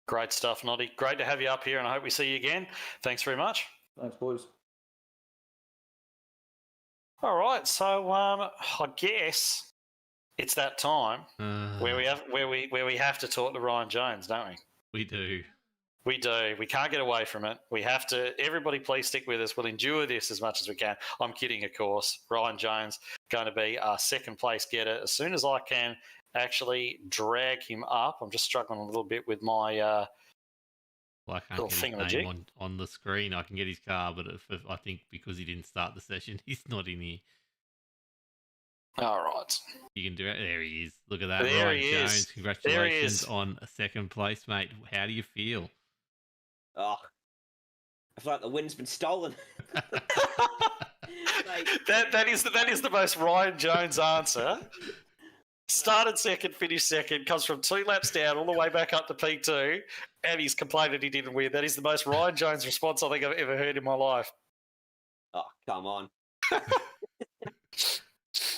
Great stuff, Noddy. Great to have you up here, and I hope we see you again. Thanks very much. Thanks, boys. All right, so I guess it's that time where we have to talk to Ryan Jones, don't we? We do. We do. We can't get away from it. We have to. Everybody, please stick with us. We'll endure this as much as we can. I'm kidding, of course. Ryan Jones going to be our second place getter. As soon as I can actually drag him up, I'm just struggling a little bit with my Well, I can't get his name on the screen. I can get his car, but I think because he didn't start the session, he's not in here. All right. You can do it. There he is. Look at that. There Ryan he Jones, is. congratulations on a second place, mate. How do you feel? Oh, I feel like the win's been stolen. That is the most Ryan Jones answer. Started second, finished second, comes from 2 laps down all the way back up to P2, and he's complained that he didn't win. That is the most Ryan Jones response I think I've ever heard in my life. Oh, come on. I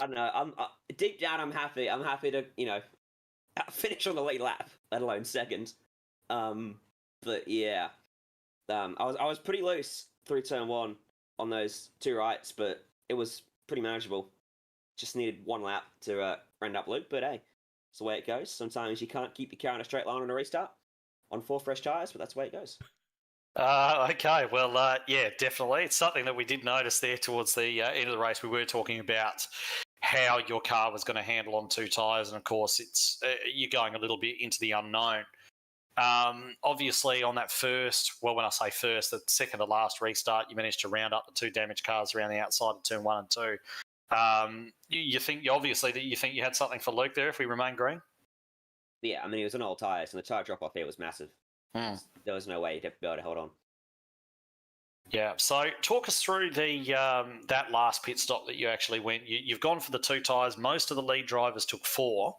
don't know. Deep down, I'm happy. I'm happy to, finish on the lead lap, let alone second. But yeah, I was pretty loose through turn 1 on those 2 rights, but it was pretty manageable. Just needed 1 lap to end up loop, but hey, it's the way it goes. Sometimes you can't keep your car in a straight line on a restart on 4 fresh tyres, but that's the way it goes. Okay, well, yeah, definitely. It's something that we did notice there towards the end of the race. We were talking about how your car was going to handle on 2 tyres, and of course, it's you're going a little bit into the unknown. Obviously, on that when I say first, the second to last restart, you managed to round up the 2 damaged cars around the outside of turn 1 and 2. You think you had something for Luke there if we remain green? Yeah, I mean, he was on all tyres, and the tyre drop-off there was massive. There was no way he'd be able to hold on. Yeah, so talk us through the that last pit stop that you actually went. You've gone for the 2 tyres. Most of the lead drivers took 4.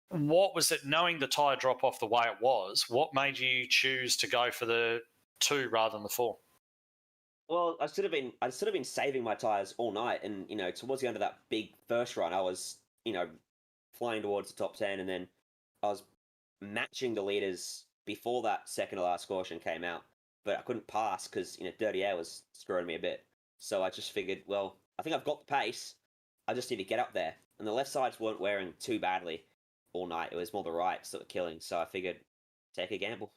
What was it, knowing the tyre drop-off the way it was, what made you choose to go for the 2 rather than the 4? Well, I'd sort of been saving my tyres all night, and towards the end of that big first run, I was flying towards the top 10, and then I was matching the leaders before that second to last caution came out, but I couldn't pass because dirty air was screwing me a bit. So I just figured, well, I think I've got the pace. I just need to get up there, and the left sides weren't wearing too badly all night. It was more the rights that were killing, so I figured take a gamble.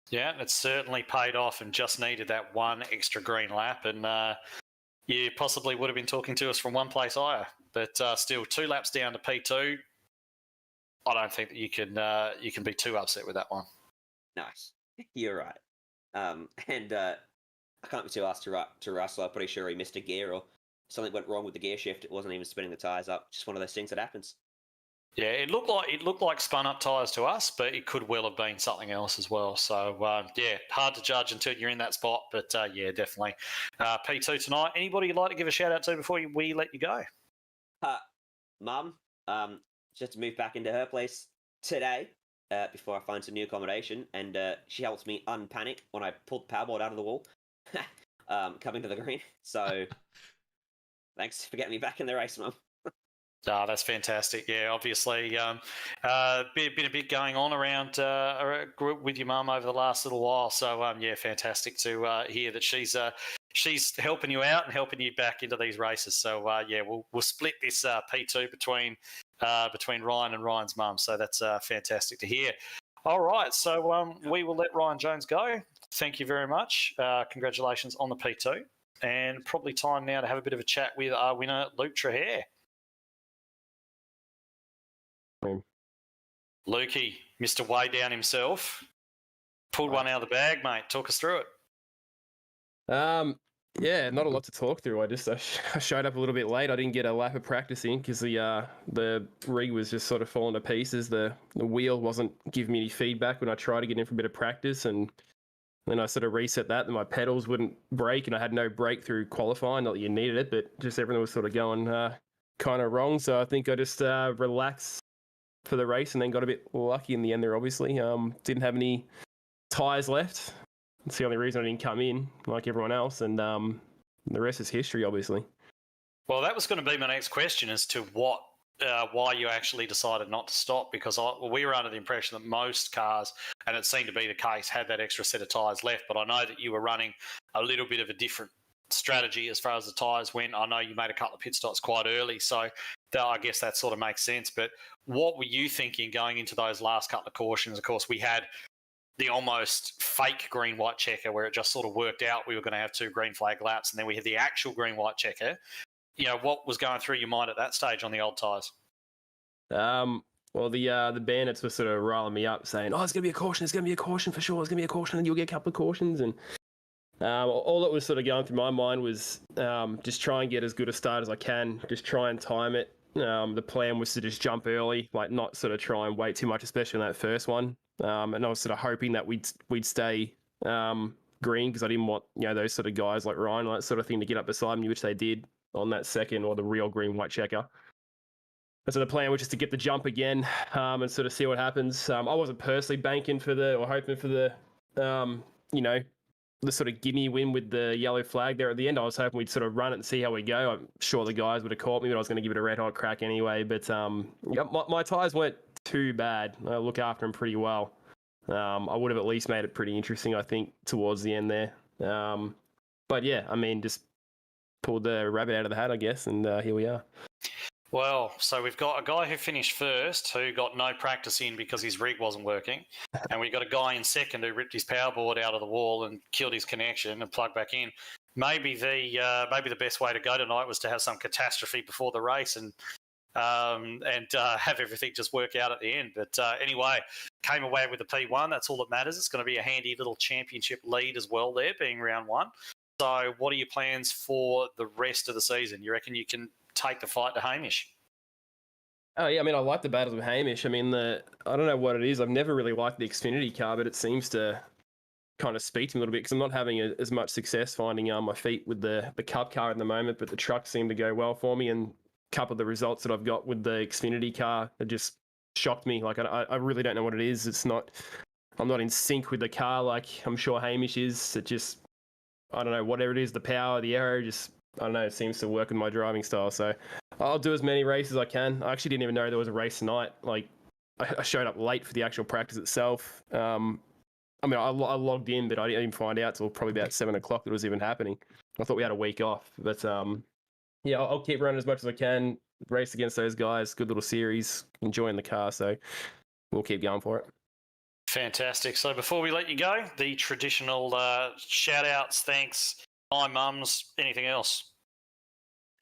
Yeah, it certainly paid off and just needed that 1 extra green lap. And you possibly would have been talking to us from 1 place higher. But still, 2 laps down to P2. I don't think that you can be too upset with that one. Nice. You're right. And I can't be too asked to Russell. I'm pretty sure he missed a gear or something went wrong with the gear shift. It wasn't even spinning the tyres up. Just one of those things that happens. Yeah, it looked like spun up tyres to us, but it could well have been something else as well. So yeah, hard to judge until you're in that spot. But yeah, definitely P2 tonight. Anybody you'd like to give a shout out to before we let you go? Mum, just to move back into her place today before I find some new accommodation, and she helps me unpanic when I pulled the powerboard out of the wall coming to the green. So thanks for getting me back in the race, Mum. That's fantastic. Yeah, obviously, been a bit going on around with your mum over the last little while. So, yeah, fantastic to hear that she's helping you out and helping you back into these races. So, yeah, we'll split this P2 between Ryan and Ryan's mum. So that's fantastic to hear. All right, so we will let Ryan Jones go. Thank you very much. Congratulations on the P2, and probably time now to have a bit of a chat with our winner, Luke Trahere. Lukey, Mr. Way Down himself, pulled one out of the bag, mate. Talk us through it. Yeah, not a lot to talk through. I showed up a little bit late. I didn't get a lap of practice in because the rig was just sort of falling to pieces. The wheel wasn't giving me any feedback when I tried to get in for a bit of practice, and then I sort of reset that, and my pedals wouldn't brake, and I had no brake through qualifying. Not that you needed it, but just everything was sort of going kind of wrong. So I think I just relaxed for the race and then got a bit lucky in the end there, obviously. Didn't have any tyres left. It's the only reason I didn't come in like everyone else, and the rest is history, obviously. Well, that was going to be my next question as to why you actually decided not to stop, because we were under the impression that most cars, and it seemed to be the case, had that extra set of tyres left. But I know that you were running a little bit of a different strategy as far as the tyres went. I know you made a couple of pit stops quite early, so I guess that sort of makes sense. But what were you thinking going into those last couple of cautions? Of course, we had the almost fake green-white checker where it just sort of worked out we were going to have 2 green flag laps, and then we had the actual green-white checker. You know, what was going through your mind at that stage on the old tyres? Well, the bandits were sort of riling me up, saying, "Oh, it's going to be a caution. It's going to be a caution for sure. It's going to be a caution, and you'll get a couple of cautions." And all that was sort of going through my mind was just try and get as good a start as I can. Just try and time it. The plan was to just jump early, like not sort of try and wait too much, especially on that first one. And I was sort of hoping that we'd stay green, because I didn't want those sort of guys like Ryan or that sort of thing to get up beside me, which they did on that second, or the real green-white checker. And so the plan was just to get the jump again and sort of see what happens. I wasn't personally banking or hoping for the sort of gimme win with the yellow flag there at the end. I was hoping we'd sort of run it and see how we go. I'm sure the guys would have caught me, but I was going to give it a red hot crack anyway. But my tyres weren't too bad. I look after them pretty well. I would have at least made it pretty interesting, I think, towards the end there. But yeah, I mean, just pulled the rabbit out of the hat, I guess, and here we are. Well, so we've got a guy who finished first who got no practice in because his rig wasn't working, and we've got a guy in second who ripped his power board out of the wall and killed his connection and plugged back in. Maybe the best way to go tonight was to have some catastrophe before the race and have everything just work out at the end. But anyway, came away with the P1. That's all that matters. It's going to be a handy little championship lead as well there, being round 1. So what are your plans for the rest of the season? You reckon you can take the fight to Hamish? Oh yeah, I mean, I like the battles with Hamish. I mean, I don't know what it is. I've never really liked the Xfinity car, but it seems to kind of speak to me a little bit, because I'm not having as much success finding my feet with the Cup car at the moment, but the trucks seem to go well for me, and a couple of the results that I've got with the Xfinity car have just shocked me. Like, I really don't know what it is. I'm not in sync with the car like I'm sure Hamish is. It just, I don't know, whatever it is, the power, the aero, just, I don't know, it seems to work with my driving style. So I'll do as many races as I can. I actually didn't even know there was a race tonight. Like, I showed up late for the actual practice itself. I mean, I logged in, but I didn't even find out till probably about 7 o'clock that it was even happening. I thought we had a week off. But yeah, I'll keep running as much as I can, race against those guys. Good little series, enjoying the car. So we'll keep going for it. Fantastic. So before we let you go, the traditional shout outs, thanks, hi mums, anything else?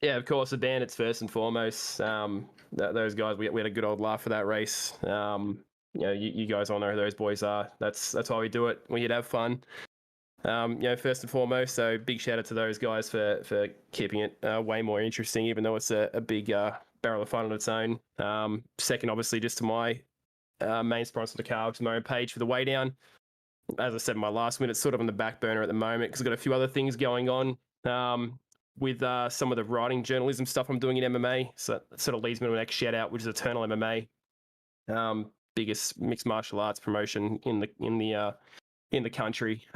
Yeah, of course, the bandits first and foremost. Those guys, we had a good old laugh for that race. You guys all know who those boys are. That's why we do it. We had have fun. First and foremost, so big shout out to those guys for keeping it way more interesting, even though it's a big barrel of fun on its own. Second, obviously, just to my main sponsor of the car, which is my own page for the Way Down. As I said in my last minute, it's sort of on the back burner at the moment because I've got a few other things going on with some of the writing journalism stuff I'm doing in MMA. So that sort of leads me to the next shout out, which is Eternal MMA, biggest mixed martial arts promotion in the country.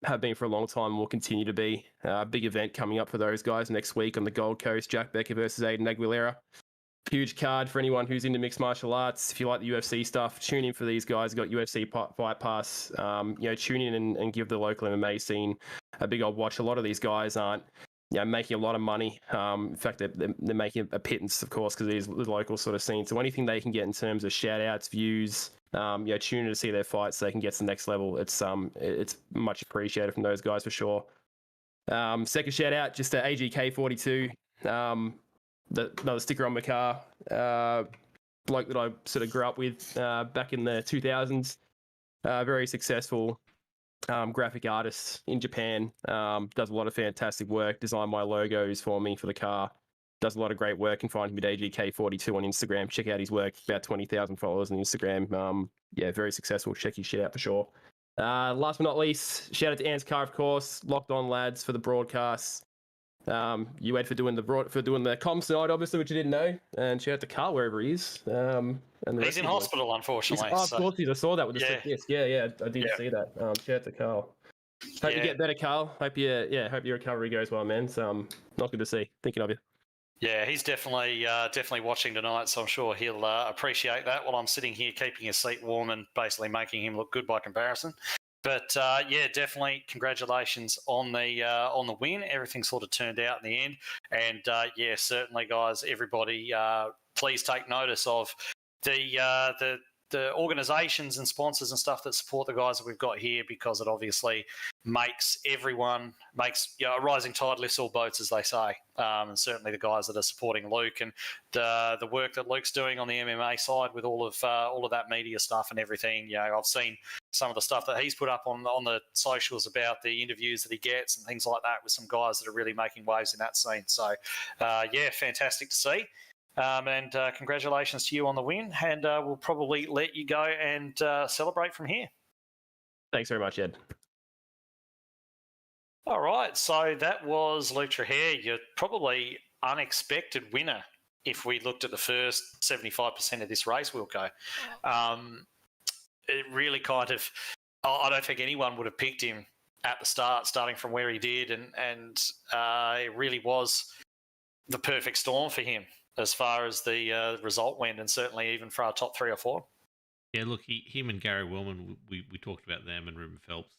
Have been for a long time and will continue to be. Big event coming up for those guys next week on the Gold Coast, Jack Becker versus Aiden Aguilera. Huge card for anyone who's into mixed martial arts. If you like the UFC stuff, tune in for these guys. Got UFC Fight Pass. Tune in and give the local MMA scene a big old watch. A lot of these guys aren't, making a lot of money. In fact, they're making a pittance, of course, because it is the local sort of scene. So anything they can get in terms of shout outs, views, tune in to see their fights so they can get to the next level. It's much appreciated from those guys for sure. Second shout out, just to AGK42. Another sticker on my car. Bloke that I sort of grew up with back in the 2000s. Very successful graphic artist in Japan. Does a lot of fantastic work. Designed my logos for me for the car. Does a lot of great work. Can find him at AGK42 on Instagram. Check out his work. About 20,000 followers on Instagram. Very successful. Check his shit out for sure. Last but not least, shout out to ANZCAR, of course. Locked on lads for the broadcasts. You Ed for doing the comms tonight, obviously, which you didn't know, and shout out to Carl wherever he is. And he's in hospital, unfortunately. Of course, I saw that with the sick disc. Yeah, I did see that. Shout out to Carl. Hope you get better, Carl. Hope your recovery goes well, man. So not good to see. Thinking of you. Yeah, he's definitely watching tonight, so I'm sure he'll appreciate that while I'm sitting here keeping his seat warm and basically making him look good by comparison. But definitely congratulations on the win. Everything sort of turned out in the end, and certainly, guys, everybody, please take notice of the organisations and sponsors and stuff that support the guys that we've got here, because it obviously makes a rising tide lifts all boats, as they say. And certainly the guys that are supporting Luke and the work that Luke's doing on the MMA side with all of that media stuff and everything. I've seen some of the stuff that he's put up on the socials about the interviews that he gets and things like that with some guys that are really making waves in that scene. So, fantastic to see. And congratulations to you on the win. And we'll probably let you go and celebrate from here. Thanks very much, Ed. All right. So that was Luke Trahair, your probably unexpected winner if we looked at the first 75% of this race, Wilco. It really kind of, I don't think anyone would have picked him at the start, starting from where he did. And it really was the perfect storm for him as far as the result went, and certainly even for our top 3 or 4. Yeah, look, him and Gary Wellman, we talked about them, and Ruben Phelps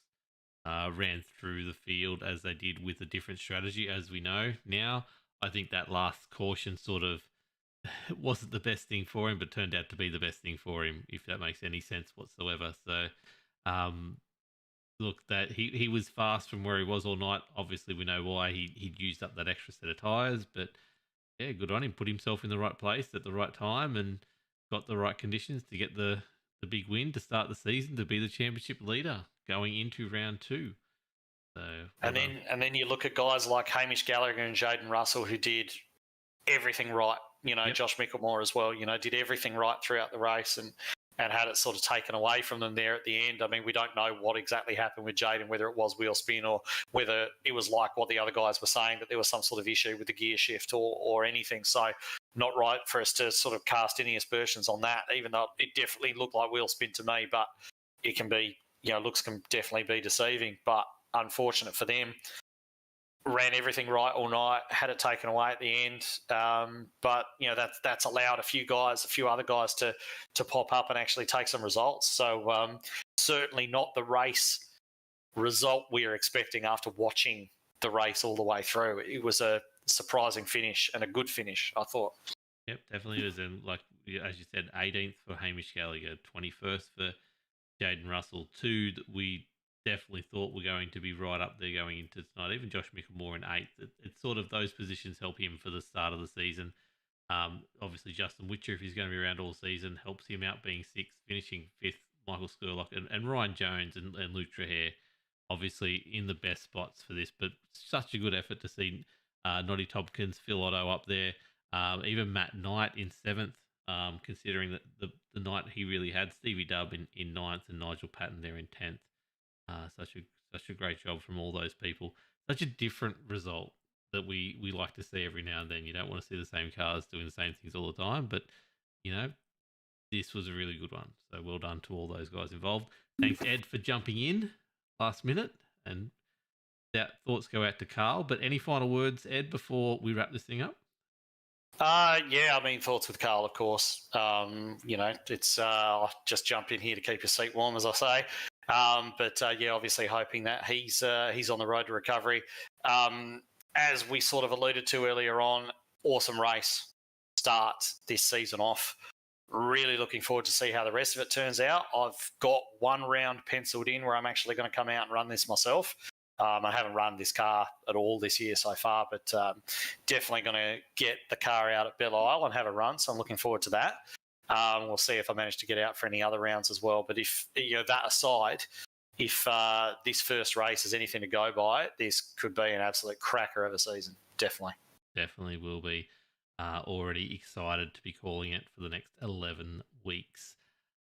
ran through the field as they did with a different strategy, as we know now. I think that last caution sort of wasn't the best thing for him, but turned out to be the best thing for him, if that makes any sense whatsoever. So, look, that he was fast from where he was all night. Obviously, we know why he'd used up that extra set of tyres, but yeah, good on him. Put himself in the right place at the right time and got the right conditions to get the big win to start the season, to be the championship leader going into round 2. So, and then you look at guys like Hamish Gallagher and Jaden Russell, who did everything right. Yep. Josh Micklemore as well, did everything right throughout the race and had it sort of taken away from them there at the end. I mean, we don't know what exactly happened with Jaden, whether it was wheel spin or whether it was like what the other guys were saying, that there was some sort of issue with the gear shift or anything. So not right for us to sort of cast any aspersions on that, even though it definitely looked like wheel spin to me, but it can be, looks can definitely be deceiving, but unfortunate for them. Ran everything right all night, had it taken away at the end. But that's allowed a few other guys to pop up and actually take some results. So certainly not the race result we were expecting after watching the race all the way through. It was a surprising finish and a good finish, I thought. Yep, definitely was. And like as you said, 18th for Hamish Gallagher, 21st for Jaden Russell, 2 that we definitely thought were going to be right up there going into tonight. Even Josh Micklemore in 8th. It's sort of those positions help him for the start of the season. Obviously, Justin Witcher, if he's going to be around all season, helps him out being 6th, finishing 5th. Michael Skurlock and Ryan Jones and Luke Trahair, obviously in the best spots for this. But such a good effort to see Noddy Tompkins, Phil Otto up there. Even Matt Knight in 7th, considering that the night he really had. Stevie Dubb in 9th and Nigel Patton there in 10th. Such a great job from all those people. Such a different result that we like to see every now and then. You don't want to see the same cars doing the same things all the time, but this was a really good one. So well done to all those guys involved. Thanks, Ed, for jumping in last minute, and that thoughts go out to Carl. But any final words, Ed, before we wrap this thing up? Yeah, I mean, thoughts with Carl, of course. It's just jump in here to keep your seat warm, as I say. But yeah, obviously hoping that he's on the road to recovery. As we sort of alluded to earlier on, awesome race start this season off. Really looking forward to see how the rest of it turns out. I've got one round penciled in where I'm actually going to come out and run this myself. I haven't run this car at all this year so far, but definitely going to get the car out at Belle Isle and have a run. So I'm looking forward to that. We'll see if I manage to get out for any other rounds as well. But if that aside, if this first race is anything to go by, this could be an absolute cracker of a season. Definitely will be. Already excited to be calling it for the next 11 weeks.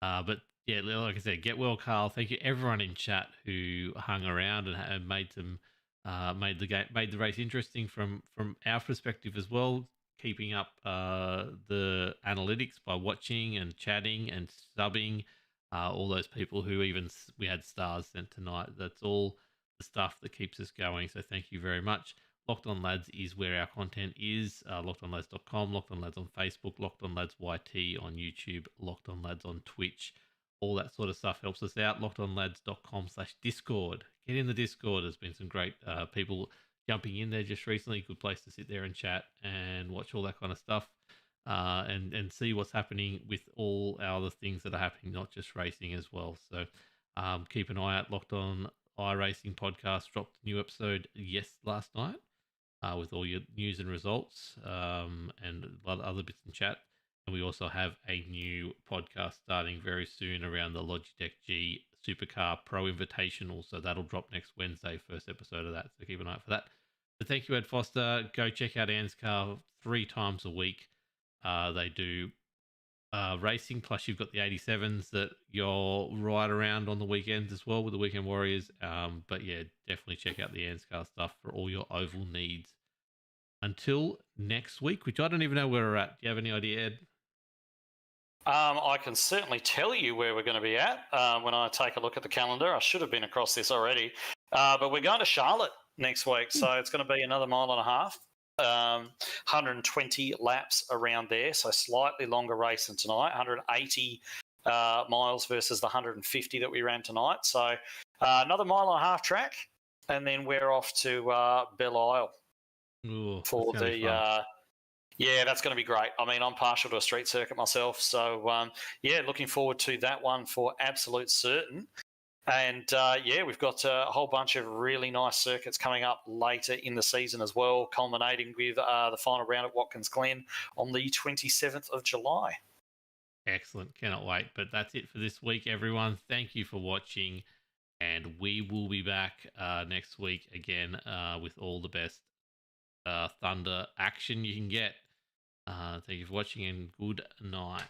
But yeah, like I said, get well, Carl. Thank you everyone in chat who hung around and made the race interesting from our perspective as well. Keeping up the analytics by watching and chatting and subbing. All those people who we had stars sent tonight. That's all the stuff that keeps us going. So thank you very much. Locked On Lads is where our content is. LockedOnLads.com, Locked On Lads on Facebook, Locked On Lads YT on YouTube, Locked On Lads on Twitch. All that sort of stuff helps us out. LockedOnLads.com/Discord. Get in the Discord. There's been some great people jumping in there just recently. Good place to sit there and chat and watch all that kind of stuff. And see what's happening with all our other things that are happening, not just racing as well. So keep an eye out. Locked On iRacing podcast dropped a new episode last night. With all your news and results and a lot of other bits in chat. And we also have a new podcast starting very soon around the Logitech G Supercar Pro Invitational. So that'll drop next Wednesday, first episode of that. So keep an eye out for that. But thank you, Ed Foster. Go check out ANZCAR 3 times a week. They do racing, plus you've got the 87s that you'll ride around on the weekends as well with the Weekend Warriors. But yeah, definitely check out the ANZCAR stuff for all your oval needs. Until next week, which I don't even know where we're at. Do you have any idea, Ed? I can certainly tell you where we're going to be at when I take a look at the calendar. I should have been across this already. But we're going to Charlotte next week, so it's going to be another mile and a half. 120 laps around there, so slightly longer race than tonight, 180 miles versus the 150 that we ran tonight. So another mile and a half track, and then we're off to Belle Isle. Ooh, for the yeah, that's going to be great. I mean, I'm partial to a street circuit myself, so yeah, looking forward to that one for absolute certain. And yeah, we've got a whole bunch of really nice circuits coming up later in the season as well, culminating with the final round at Watkins Glen on the 27th of July. Excellent. Cannot wait. But that's it for this week, everyone. Thank you for watching. And we will be back next week again with all the best Thunder action you can get. Thank you for watching and good night.